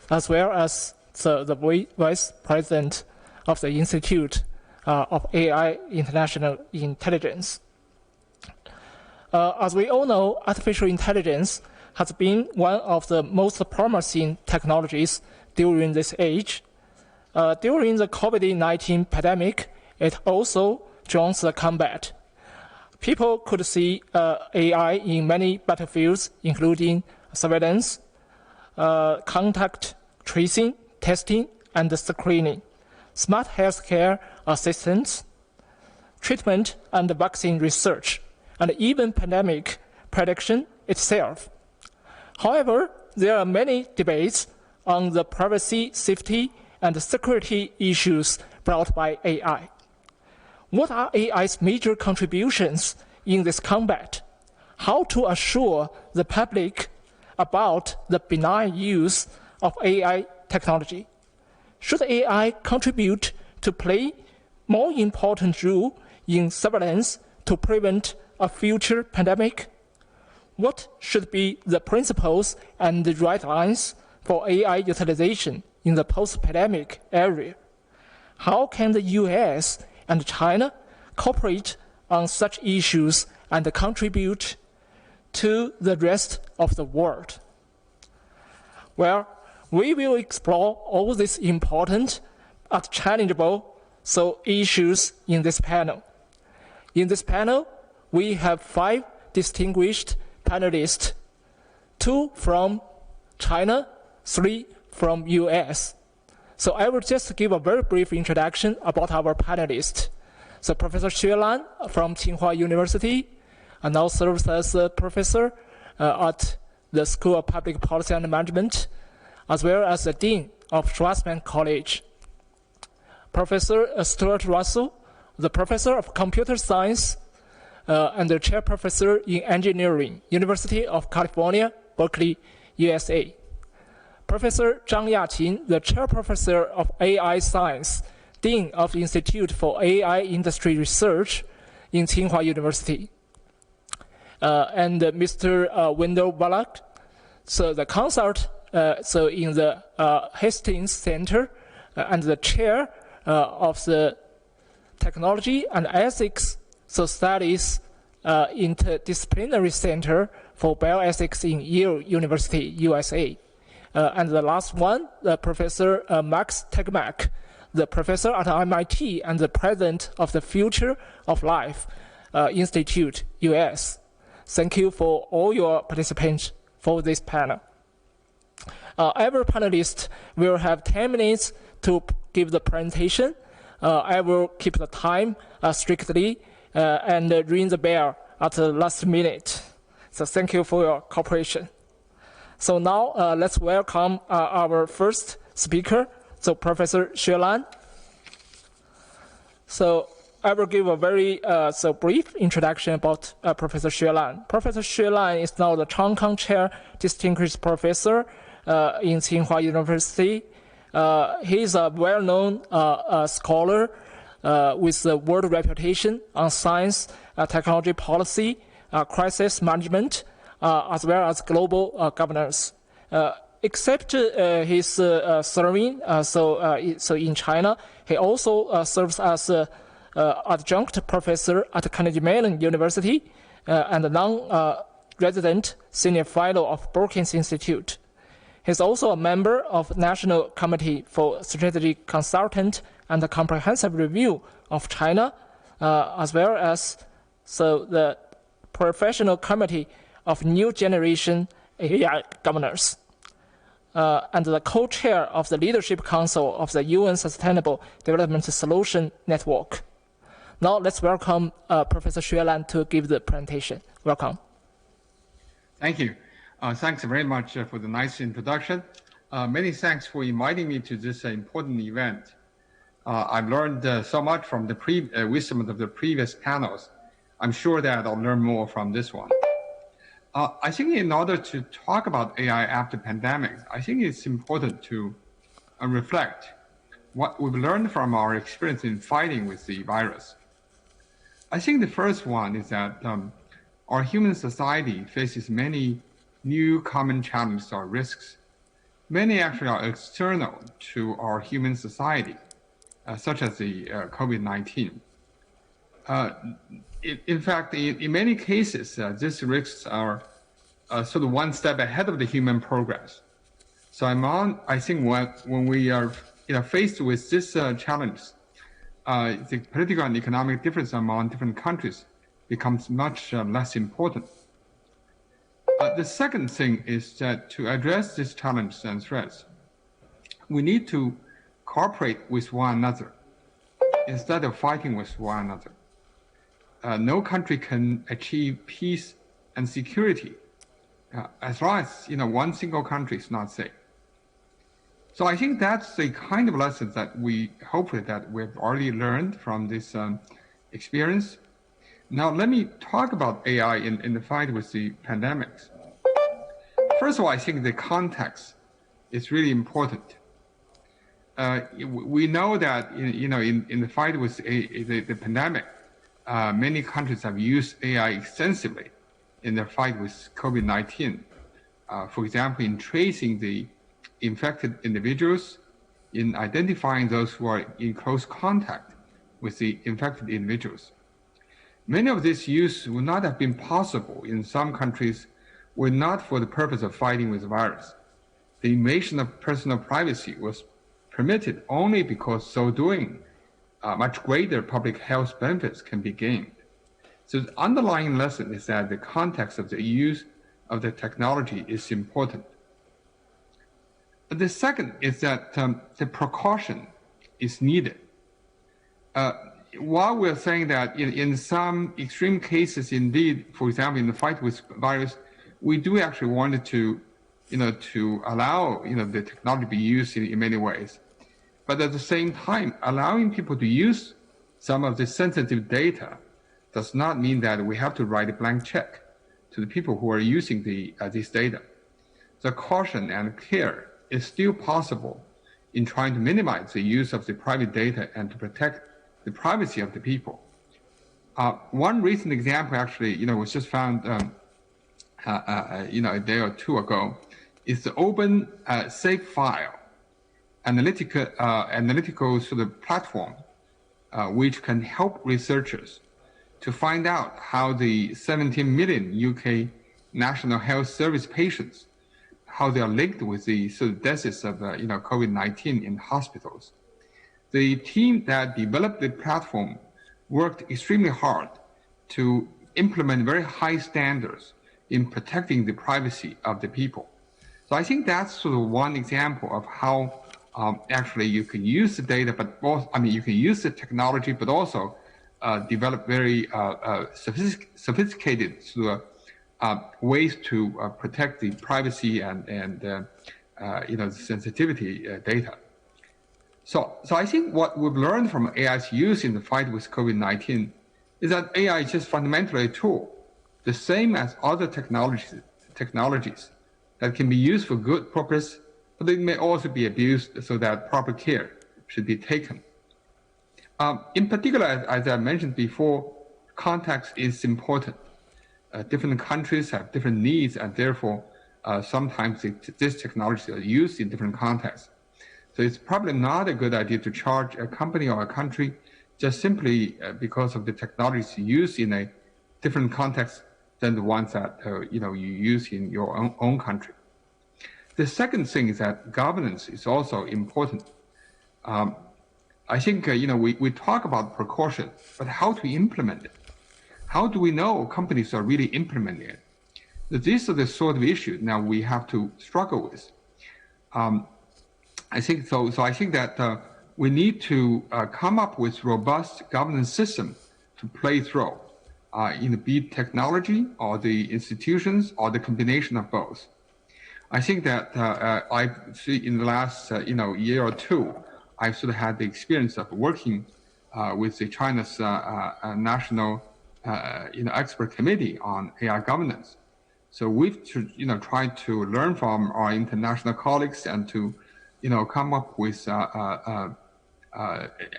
as well as the Vice President of the Institute of AI International Intelligence. As we all know, artificial intelligence has been one of the most promising technologies during this age. During the COVID-19 pandemic, it also joins the combat. People could see AI in many battlefields, including surveillance, contact tracing, testing, and screening, smart healthcare assistance, treatment and vaccine research, and even pandemic prediction itself. However, there are many debates on the privacy, safety, and security issues brought by AI. What are AI's major contributions in this combat? How to assure the public about the benign use of AI technology? Should AI contribute to play more important role in surveillance to prevent a future pandemic? What should be the principles and the right lines for AI utilization in the post-pandemic era? How can the U.S. and China cooperate on such issues and contribute to the rest of the world? Well, we will explore all these important and challengeable issues in this panel. In this panel, we have 5 distinguished panelists, 2 from China, 3 from US. So I will just give a very brief introduction about our panelists. So Professor Ciolan from Tsinghua University now serves as a professor at the School of Public Policy and Management. as well as the Dean of Schwarzman College. Professor Stuart Russell, the Professor of Computer Science and the Chair Professor in Engineering, University of California, Berkeley, USA. Professor Zhang Yaqin, the Chair Professor of AI Science, Dean of the Institute for AI Industry Research in Tsinghua University. And Mr. Wendell Wallach, so the consult in the Hastings Center and the Chair of the Technology and Ethics Studies Interdisciplinary Center for Bioethics in Yale University, USA. And the last one, Professor Max Tegmark, the professor at MIT and the president of the Future of Life Institute, U.S. Thank you for all your participants for this panel. Every panelist will have 10 minutes to give the presentation. I will keep the time strictly and ring the bell at the last minute. So thank you for your cooperation. So now let's welcome our first speaker, so Professor Ciolan. So I will give a very brief introduction about Professor Ciolan. Professor Ciolan is now the Changkang Chair Distinguished Professor in Tsinghua University. He is a well-known scholar with a world reputation on science, technology policy, crisis management, as well as global governance. Except his serving, so in China, he also serves as adjunct professor at Carnegie Mellon University and a non-resident senior fellow of Brookings Institute. He's also a member of National Committee for Strategic Consultant and the Comprehensive Review of China, as well as the Professional Committee of New Generation AI Governors, and the co-chair of the Leadership Council of the UN Sustainable Development Solution Network. Now let's welcome Professor Ciolan to give the presentation. Welcome. Thank you. Thanks very much for the nice introduction. Many thanks for inviting me to this important event. I've learned so much from the wisdom of the previous panels. I'm sure that I'll learn more from this one. I think in order to talk about AI after pandemics, I think it's important to reflect what we've learned from our experience in fighting with the virus. I think the first one is that our human society faces many new common challenges or risks. Many actually are external to our human society, such as the COVID-19. In fact, in many cases, these risks are sort of one step ahead of the human progress. So I think when we are faced with this challenge, the political and economic difference among different countries becomes much less important. The second thing is that to address this challenge and threats, we need to cooperate with one another instead of fighting with one another. No country can achieve peace and security as long as one single country is not safe. So I think that's the kind of lessons that hopefully we've already learned from this experience. Now let me talk about AI in the fight with the pandemics. First of all, I think the context is really important. We know that in the fight with the pandemic, many countries have used AI extensively in their fight with COVID-19. For example, in tracing the infected individuals, in identifying those who are in close contact with the infected individuals. Many of these use would not have been possible in some countries were not for the purpose of fighting with the virus. The invasion of personal privacy was permitted only because so doing, much greater public health benefits can be gained. So the underlying lesson is that the context of the use of the technology is important. But the second is that the precaution is needed. While we're saying that in some extreme cases, indeed, for example, in the fight with virus, we do actually want to to allow, the technology to be used in many ways. But at the same time, allowing people to use some of the sensitive data does not mean that we have to write a blank check to the people who are using this data. The caution and care is still possible in trying to minimize the use of the private data and to protect the privacy of the people. One recent example actually, was just found, a day or two ago, is the open safe file analytical sort of platform, which can help researchers to find out how the 17 million UK National Health Service patients, how they are linked with the sort of deaths of COVID-19 in hospitals. The team that developed the platform worked extremely hard to implement very high standards in protecting the privacy of the people. So I think that's sort of one example of how actually you can use the data, but also, you can use the technology, but also develop very sophisticated sort of ways to protect the privacy and the sensitivity data. So I think what we've learned from AI's use in the fight with COVID-19 is that AI is just fundamentally a tool, the same as other technologies that can be used for good purpose, but it may also be abused so that proper care should be taken. In particular, as I mentioned before, context is important. Different countries have different needs, and therefore, sometimes this technology is used in different contexts. So it's probably not a good idea to charge a company or a country just simply because of the technologies used in a different context than the ones that you use in your own country. The second thing is that governance is also important. I think we talk about precaution, but how to implement it? How do we know companies are really implementing it? These are the sort of issues now we have to struggle with. I think so. So I think that we need to come up with robust governance system to play its role in be it technology or the institutions or the combination of both. I think that I see in the last year or two, I've sort of had the experience of working with the China's national expert committee on AI governance. So we've tried to learn from our international colleagues and to come up with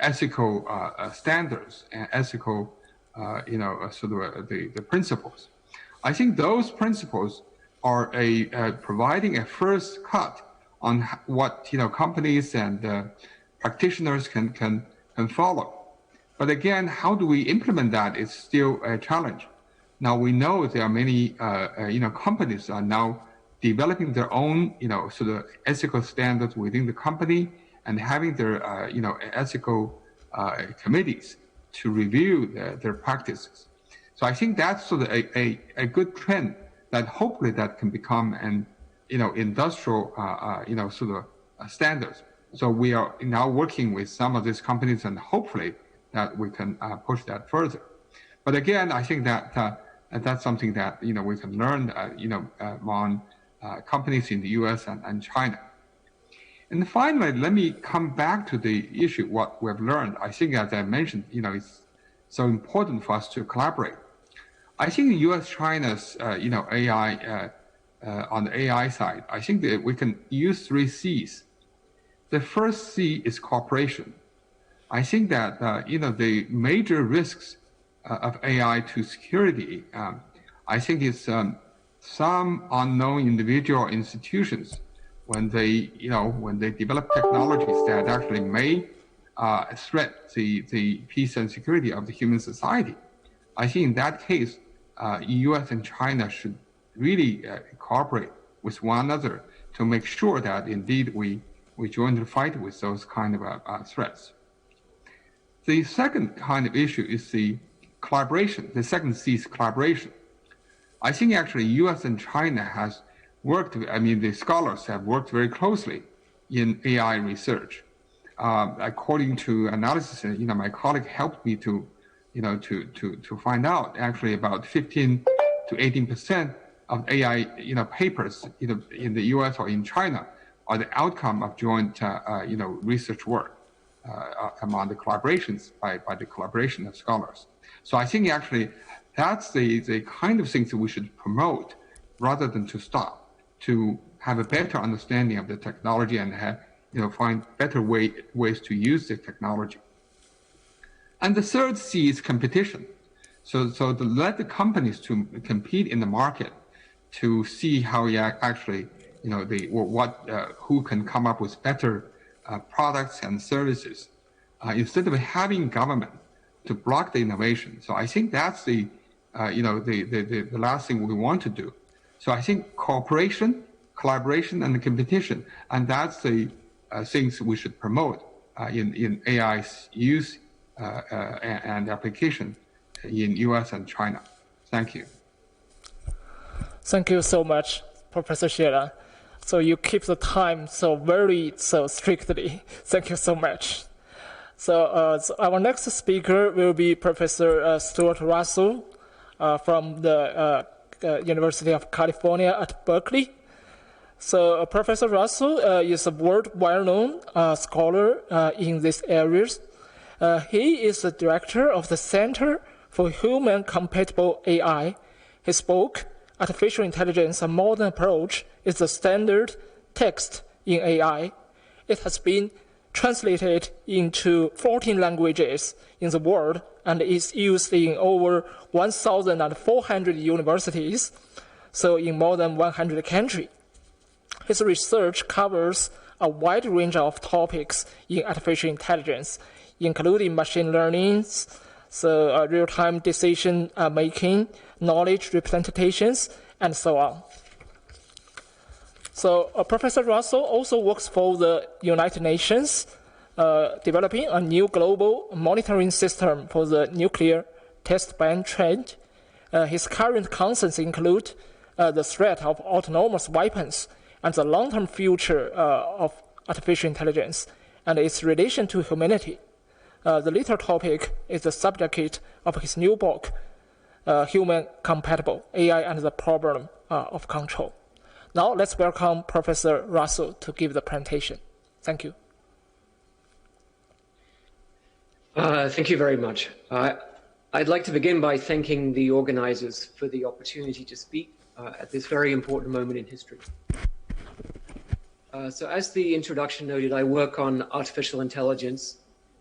ethical standards and ethical the principles. I think those principles are providing a first cut on what companies and practitioners can follow. But again, how do we implement that is still a challenge. Now we know there are many companies are now developing their own sort of ethical standards within the company and having their ethical committees to review their practices. So I think that's sort of a good trend that hopefully that can become an industrial sort of standards. So we are now working with some of these companies and hopefully that we can push that further. But again, I think that that's something that we can learn on companies in the U.S. and China. And finally, let me come back to the issue what we've learned. I think, as I mentioned, it's so important for us to collaborate. I think U.S.-China's AI on the AI side, I think that we can use 3 C's. The first C is cooperation. I think that the major risks of AI to security, I think it's some unknown individual institutions when they develop technologies that actually may threat the peace and security of the human society. I think in that case, U.S. and China should really cooperate with one another to make sure that indeed we join the fight with those kind of threats. The second kind of issue is the collaboration. The second C is collaboration. I think actually U.S. and China has worked, the scholars have worked very closely in AI research. According to analysis, my colleague helped me to find out actually about 15 to 18% AI papers, either in the U.S. or in China, are the outcome of joint research work among the collaborations by the collaboration of scholars. So I think actually that's the kind of things that we should promote rather than to stop, to have a better understanding of the technology and have, find better ways to use the technology. And the third C is competition. So to let the companies to compete in the market to see how you actually, who can come up with better products and services instead of having government to block the innovation. So I think that's the last thing we want to do. So I think cooperation, collaboration, and competition, and that's the things we should promote in AI's use and application in U.S. and China. Thank you. Thank you so much, Professor Ciolan. So you keep the time so strictly. Thank you so much. So our next speaker will be Professor Stuart Russell from the University of California at Berkeley. So Professor Russell is a world well-known scholar in these areas. He is the director of the Center for Human Compatible AI. His book, Artificial Intelligence, A Modern Approach, is the standard text in AI. It has been translated into 14 languages in the world and is used in over 1,400 universities, so in more than 100 countries. His research covers a wide range of topics in artificial intelligence, including machine learning, so real-time decision making, knowledge representations, and so on. So Professor Russell also works for the United Nations, developing a new global monitoring system for the nuclear test ban trend. His current concerns include the threat of autonomous weapons and the long-term future of artificial intelligence and its relation to humanity. The latter topic is the subject of his new book, Human Compatible AI and the Problem of Control. Now let's welcome Professor Russell to give the presentation. Thank you. Thank you very much. I'd like to begin by thanking the organizers for the opportunity to speak at this very important moment in history. So as the introduction noted, I work on artificial intelligence.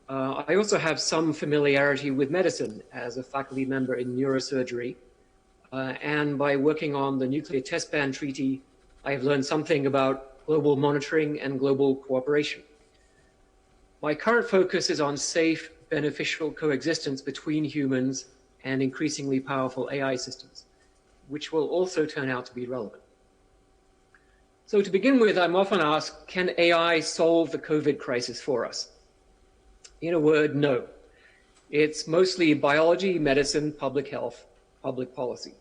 I also have some familiarity with medicine as a faculty member in neurosurgery. And by working on the nuclear test ban treaty, I have learned something about global monitoring and global cooperation. My current focus is on safe, beneficial coexistence between humans and increasingly powerful AI systems, which will also turn out to be relevant. So to begin with, I'm often asked, can AI solve the COVID crisis for us? In a word, no. It's mostly biology, medicine, public health, public policy.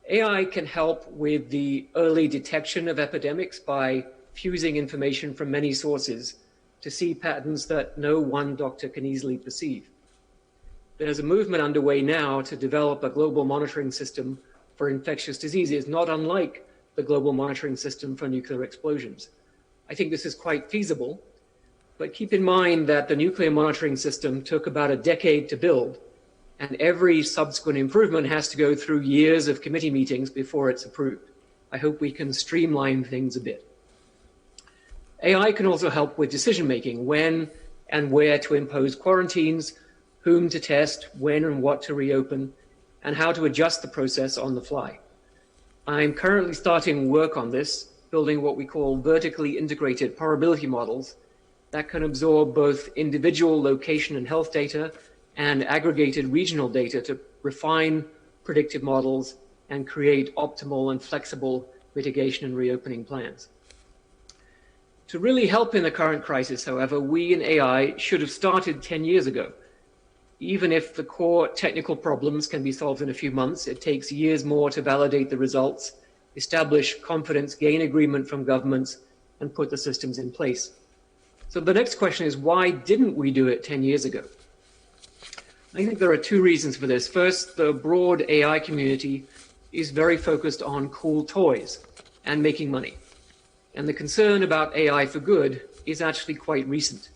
AI can help with the early detection of epidemics by fusing information from many sources to see patterns that no one doctor can easily perceive. There's a movement underway now to develop a global monitoring system for infectious diseases, not unlike the global monitoring system for nuclear explosions. I think this is quite feasible, but keep in mind that the nuclear monitoring system took about a decade to build, and every subsequent improvement has to go through years of committee meetings before it's approved. I hope we can streamline things a bit. AI can also help with decision-making, when and where to impose quarantines, whom to test, when and what to reopen, and how to adjust the process on the fly. I'm currently starting work on this, building what we call vertically integrated probability models that can absorb both individual location and health data and aggregated regional data to refine predictive models and create optimal and flexible mitigation and reopening plans. To really help in the current crisis, however, we in AI should have started 10 years ago. Even if the core technical problems can be solved in a few months, it takes years more to validate the results, establish confidence, gain agreement from governments, and put the systems in place. So the next question is, why didn't we do it 10 years ago? I think there are two reasons for this. First, the broad AI community is very focused on cool toys and making money. And the concern about AI for good is actually quite recent.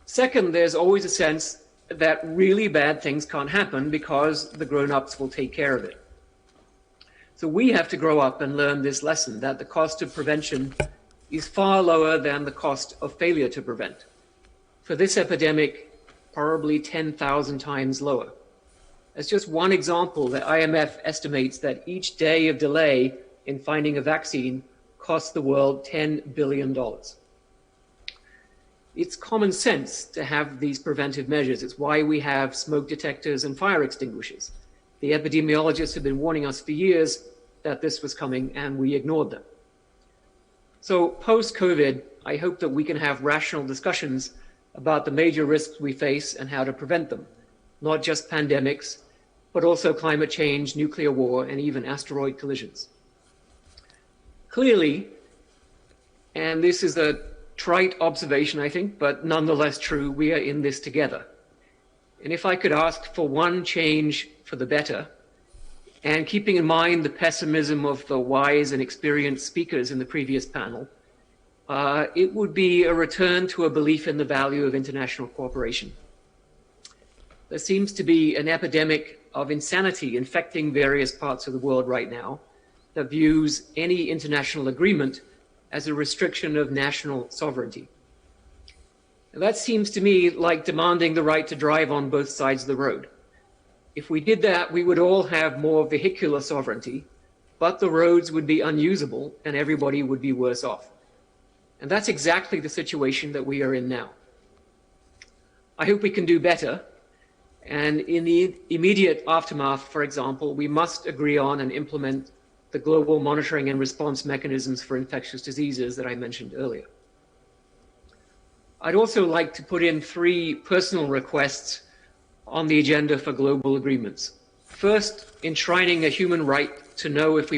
Second, there's always a sense that really bad things can't happen because the grown-ups will take care of it. So we have to grow up and learn this lesson, that the cost of prevention is far lower than the cost of failure to prevent. For this epidemic, probably 10,000 times lower. As just one example, the IMF estimates that each day of delay in finding a vaccine costs the world $10 billion. It's common sense to have these preventive measures. It's why we have smoke detectors and fire extinguishers. The epidemiologists have been warning us for years that this was coming, and we ignored them. So post-COVID, I hope that we can have rational discussions about the major risks we face and how to prevent them, not just pandemics, but also climate change, nuclear war, and even asteroid collisions. Clearly, and this is a trite observation, I think, but nonetheless true, we are in this together. And if I could ask for one change for the better, and keeping in mind the pessimism of the wise and experienced speakers in the previous panel, it would be a return to a belief in the value of international cooperation. There seems to be an epidemic of insanity infecting various parts of the world right now that views any international agreement as a restriction of national sovereignty. Now, that seems to me like demanding the right to drive on both sides of the road. If we did that, we would all have more vehicular sovereignty, but the roads would be unusable and everybody would be worse off. And that's exactly the situation that we are in now. I hope we can do better. And in the immediate aftermath, for example, we must agree on and implement the global monitoring and response mechanisms for infectious diseases that I mentioned earlier. I'd also like to put in 3 personal requests on the agenda for global agreements. First, enshrining a human right to know if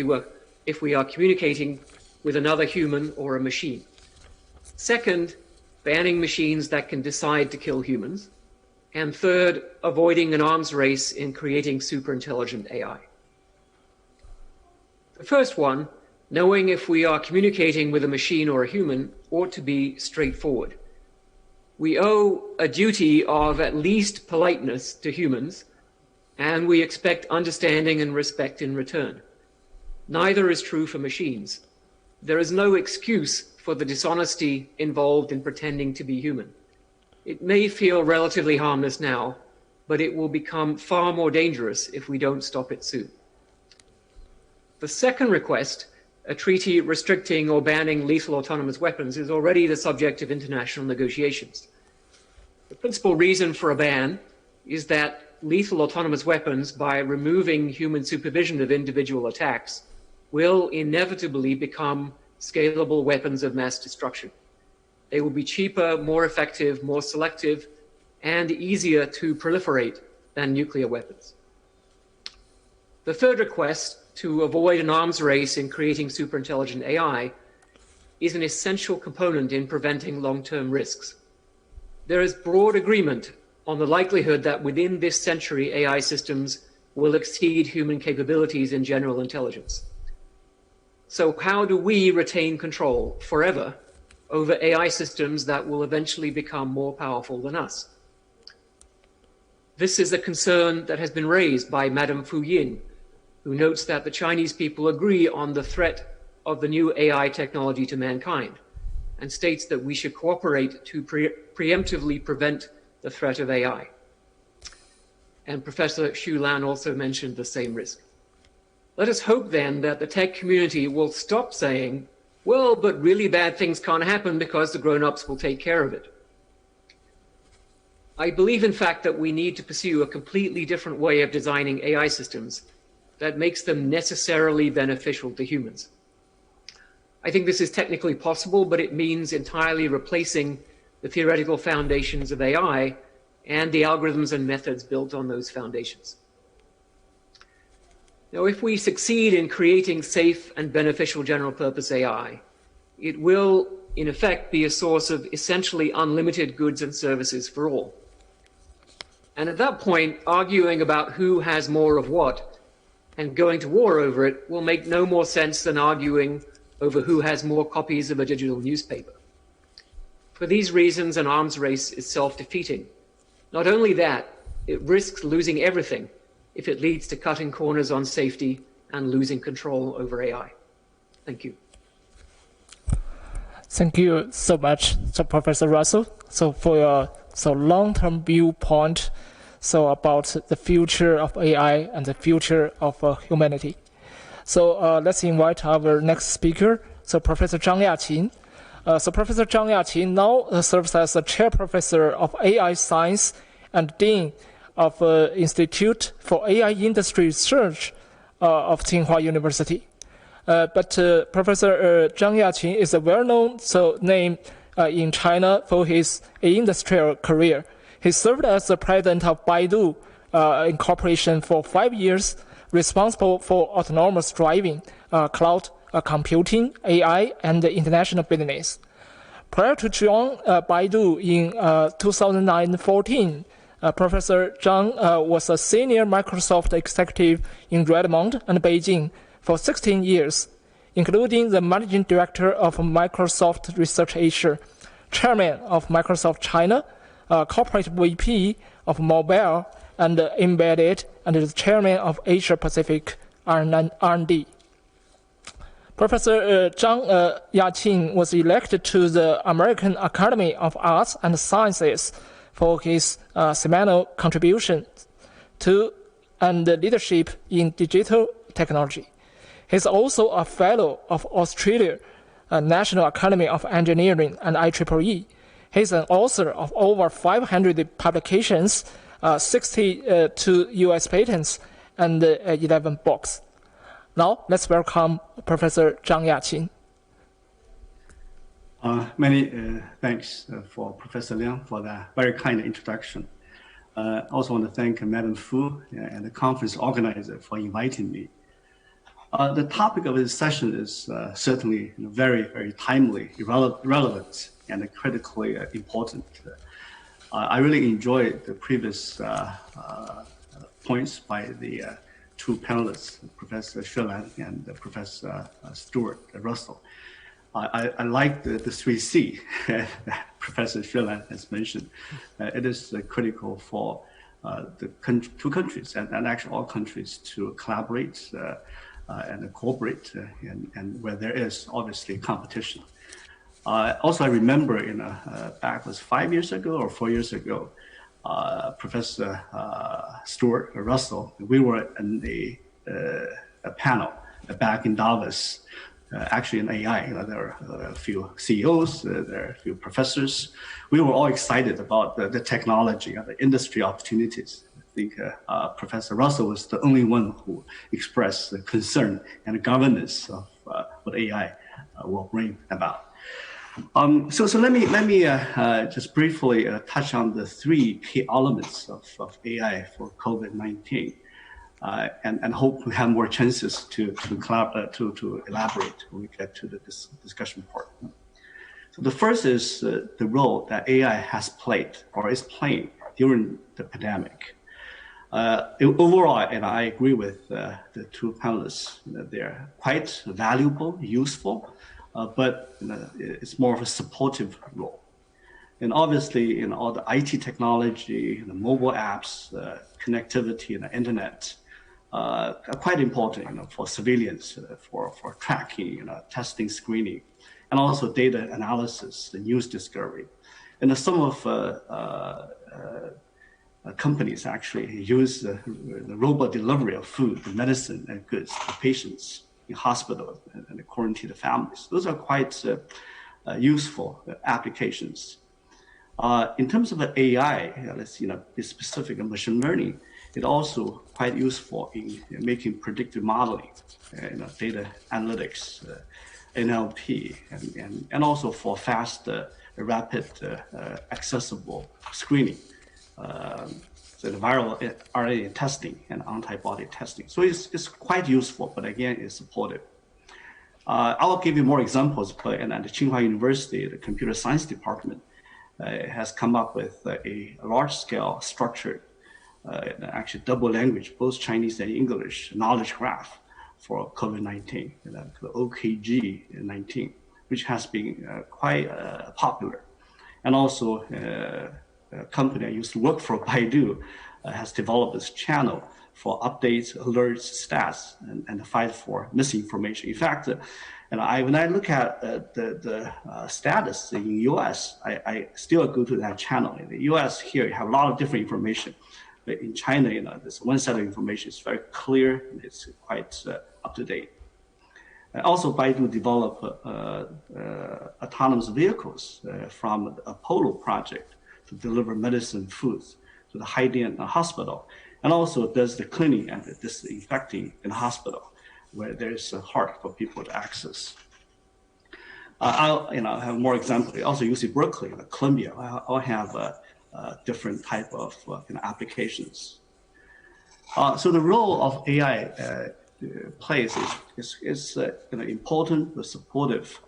we are communicating with another human or a machine. Second, banning machines that can decide to kill humans. And third, avoiding an arms race in creating superintelligent AI. The first one, knowing if we are communicating with a machine or a human, ought to be straightforward. We owe a duty of at least politeness to humans, and we expect understanding and respect in return. Neither is true for machines. There is no excuse for the dishonesty involved in pretending to be human. It may feel relatively harmless now, but it will become far more dangerous if we don't stop it soon. The second request, a treaty restricting or banning lethal autonomous weapons, is already the subject of international negotiations. The principal reason for a ban is that lethal autonomous weapons, by removing human supervision of individual attacks, will inevitably become scalable weapons of mass destruction. They will be cheaper, more effective, more selective, and easier to proliferate than nuclear weapons. The third request, to avoid an arms race in creating superintelligent AI, is an essential component in preventing long-term risks. There is broad agreement on the likelihood that within this century, AI systems will exceed human capabilities in general intelligence. So how do we retain control forever over AI systems that will eventually become more powerful than us? This is a concern that has been raised by Madame Fu Yin, who notes that the Chinese people agree on the threat of the new AI technology to mankind, and states that we should cooperate to preemptively prevent the threat of AI. And Professor Ciolan also mentioned the same risk. Let us hope then that the tech community will stop saying, well, but really bad things can't happen because the grown-ups will take care of it. I believe, in fact, that we need to pursue a completely different way of designing AI systems that makes them necessarily beneficial to humans. I think this is technically possible, but it means entirely replacing the theoretical foundations of AI and the algorithms and methods built on those foundations. Now, if we succeed in creating safe and beneficial general purpose AI, it will, in effect, be a source of essentially unlimited goods and services for all. And at that point, arguing about who has more of what and going to war over it will make no more sense than arguing over who has more copies of a digital newspaper. For these reasons, an arms race is self-defeating. Not only that, it risks losing everything if it leads to cutting corners on safety and losing control over AI. Thank you. Thank you so much, Professor Russell, for your long-term viewpoint about the future of AI and the future of humanity. Let's invite our next speaker, Professor Zhang Yaqin. Professor Zhang Yaqin now serves as a chair professor of AI science and dean of Institute for AI Industry Research of Tsinghua University. But Professor Zhang Yaqin is a well-known name in China for his industrial career. He served as the president of Baidu Incorporation for 5 years, responsible for autonomous driving, cloud computing, AI, and international business. Prior to joining Baidu in 2014, Professor Zhang was a senior Microsoft executive in Redmond and Beijing for 16 years, including the managing director of Microsoft Research Asia, chairman of Microsoft China, corporate VP of mobile and embedded, and the chairman of Asia Pacific R&D. Professor Zhang Yaqin was elected to the American Academy of Arts and Sciences for his seminal contributions to and leadership in digital technology. He's also a fellow of Australia National Academy of Engineering and IEEE. He's an author of over 500 publications, 62 U.S. patents, and 11 books. Now, let's welcome Professor Zhang Yaqin. Many thanks for Professor Liang for that very kind introduction. I also want to thank Madam Fu and the conference organizer for inviting me. The topic of this session is certainly very, very timely, relevant, and critically important. I really enjoyed the previous points by the two panelists, Professor Ciolan and Professor Stuart Russell. I like the 3C that Professor Ciolan has mentioned. It is critical for the two countries and actually all countries to collaborate and cooperate and where there is obviously competition. Also, I remember back was 5 years ago or 4 years ago, Professor Stuart Russell, we were in a panel back in Davos, actually in AI. There were a few CEOs, there are a few professors. We were all excited about the technology and the industry opportunities. I think Professor Russell was the only one who expressed the concern and governance of what AI will bring about. So let me just briefly touch on the three key elements of AI for COVID-19, and hope we have more chances to elaborate when we get to the discussion part. So the first is the role that AI has played or is playing during the pandemic. Overall, and I agree with the two panelists, they're quite valuable, useful, but it's more of a supportive role. And obviously, all the IT technology, the mobile apps, connectivity, and the internet are quite important, for civilians, for tracking, testing, screening, and also data analysis, the news discovery. And some of companies actually use the robot delivery of food, medicine, and goods to patients in hospitals and quarantined families. Those are quite useful applications. In terms of AI, let's be specific in machine learning, it also quite useful in making predictive modeling, data analytics, NLP, and also for fast, rapid, accessible screening. So the viral RNA testing and antibody testing. So it's quite useful, but again, it's supportive. I'll give you more examples, but at the Tsinghua University, the computer science department has come up with a large-scale structured actually double language, both Chinese and English, knowledge graph for COVID-19, the OKG-19, which has been quite popular. And also, a company I used to work for, Baidu, has developed this channel for updates, alerts, stats, and the fight for misinformation. In fact, when I look at the status in the U.S., I still go to that channel. In the U.S. here, you have a lot of different information. But in China, this one set of information is very clear, and it's quite up to date. Also, Baidu developed autonomous vehicles from the Apollo project to deliver medicine, foods to the Haidian hospital, and also does the cleaning and the disinfecting in the hospital where there's a heart for people to access. I'll have more examples. Also, UC Berkeley, Columbia, I'll have different type of applications. So the role of AI plays is important, but supportive,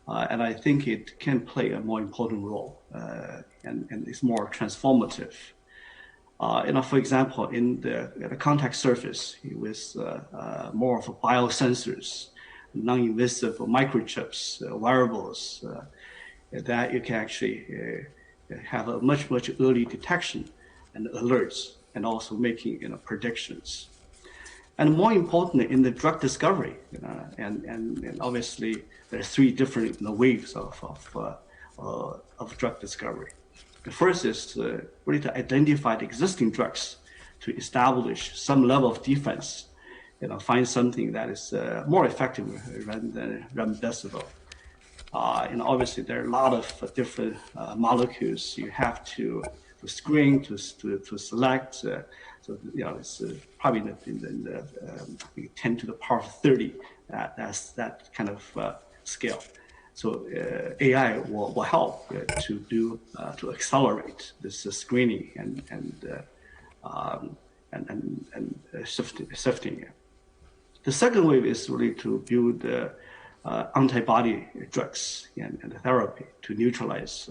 and I think it can play a more important role, and it's more transformative. For example, in the contact surface with more of biosensors, non-invasive microchips, wearables, that you can actually have a much early detection and alerts, and also making predictions. And more importantly, in the drug discovery, and obviously there's three different waves of drug discovery. The first is really to identify the existing drugs, to establish some level of defense, find something that is more effective rather than remdesivir. Obviously there are a lot of different molecules you have to screen, to select. So it's probably in the 10 to the power of 30. That's that kind of scale. So AI will help to accelerate this screening and sifting. The second wave is really to build antibody drugs and therapy to neutralize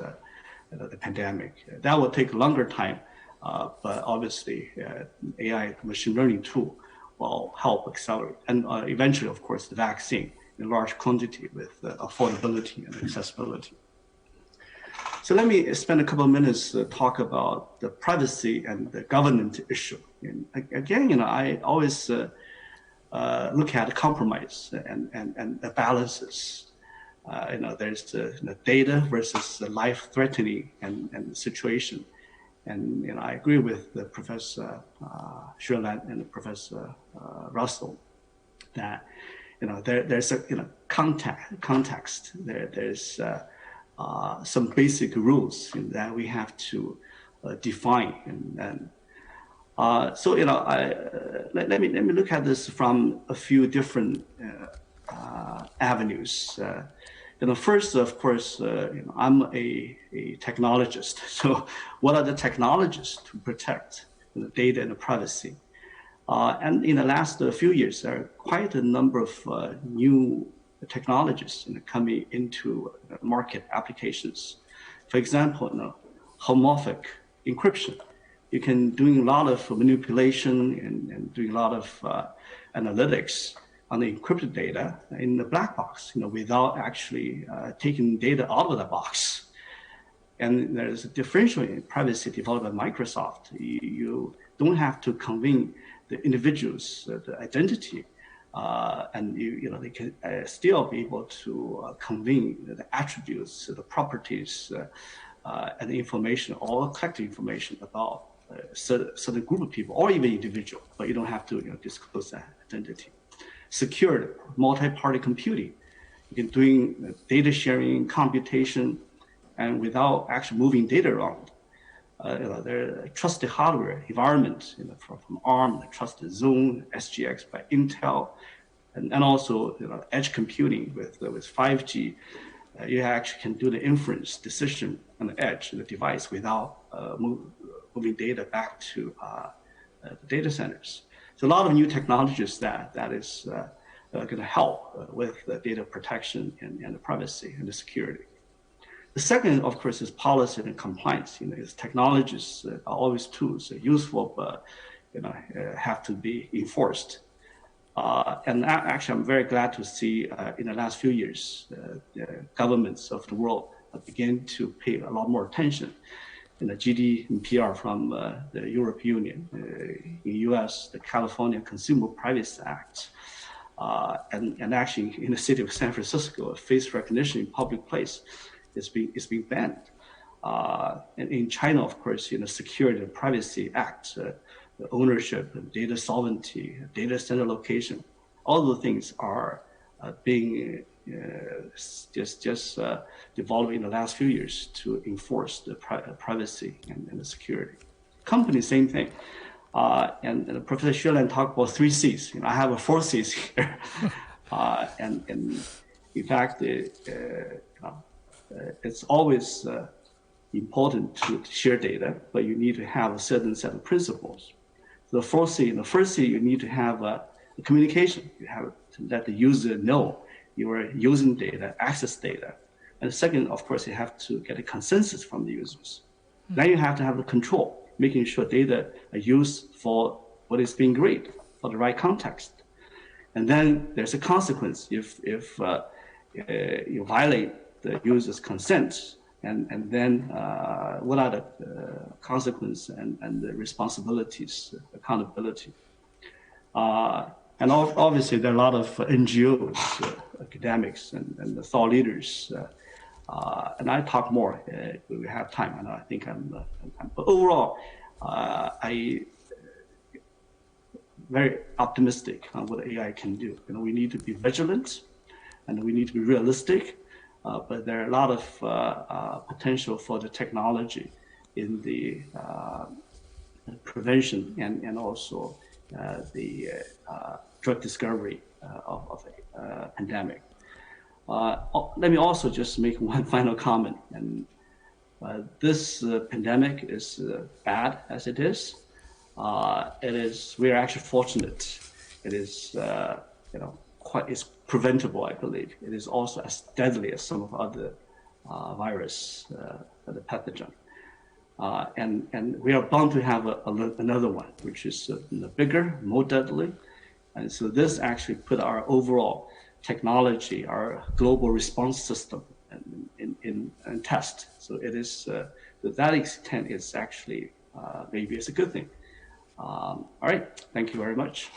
the pandemic. That will take a longer time, but obviously AI machine learning tool will help accelerate. And eventually, of course, the vaccine in large quantity with affordability and accessibility. So let me spend a couple of minutes to talk about the privacy and the governance issue. And again, I always look at the compromise and the balances. There's the data versus the life-threatening and the situation. And I agree with the Professor Ciolan and Professor Russell that there's a context. There's some basic rules that we have to define. And so let me look at this from a few different avenues. First, of course, I'm a technologist. So what are the technologies to protect the data and the privacy? And in the last few years, there are quite a number of new technologies coming into market applications. For example, homomorphic encryption. You can do a lot of manipulation and doing a lot of analytics on the encrypted data in the black box, without actually taking data out of the box. And there's a differential in privacy developed by Microsoft. You don't have to convey the individual's the identity, and they can still be able to convey the attributes, the properties, and the information, all collected information about a certain group of people or even individual, but you don't have to disclose that identity. Secured multi-party computing. You can doing data sharing, computation, and without actually moving data around. There trusted hardware environment from ARM, the trusted zone, SGX by Intel, and also edge computing with 5G. You actually can do the inference decision on the edge of the device without moving data back to the data centers. So a lot of new technologies that is going to help with the data protection and the privacy and the security. The second, of course, is policy and compliance. Its technologies are always tools, useful, but have to be enforced. And actually, I'm very glad to see in the last few years, the governments of the world begin to pay a lot more attention. In the GDPR from the European Union, in the U.S., the California Consumer Privacy Act, and actually in the city of San Francisco, face recognition in public place is being banned. And in China, of course, Security and Privacy Act, the ownership, data sovereignty, data center location, all the things are being just developed in the last few years to enforce the privacy and the security. Company, same thing. And Professor Ciolan talked about 3 C's. I have a 4 C's here. And in fact, it's always important to share data, but you need to have a certain set of principles. The first C, you need to have a communication. You have to let the user know you are using data, access data. And the second, of course, you have to get a consensus from the users. Then you have to have the control, making sure data are used for what is being graded, for the right context. And then there's a consequence if you violate the user's consent, and then what are the consequences and the responsibilities, accountability. And obviously there are a lot of NGOs, academics, and the thought leaders. And I talk more if we have time, and I think but overall, I very optimistic on what AI can do. We need to be vigilant, and we need to be realistic. But there are a lot of potential for the technology in the prevention and also the drug discovery of a pandemic. Let me also just make one final comment. And this pandemic is bad as it is. We are actually fortunate. It is, it's preventable, I believe. It is also as deadly as some of other virus, the pathogen. And we are bound to have another one, which is bigger, more deadly. And so this actually put our overall technology, our global response system in test. So it is, to that extent, it's actually, maybe it's a good thing. All right, thank you very much.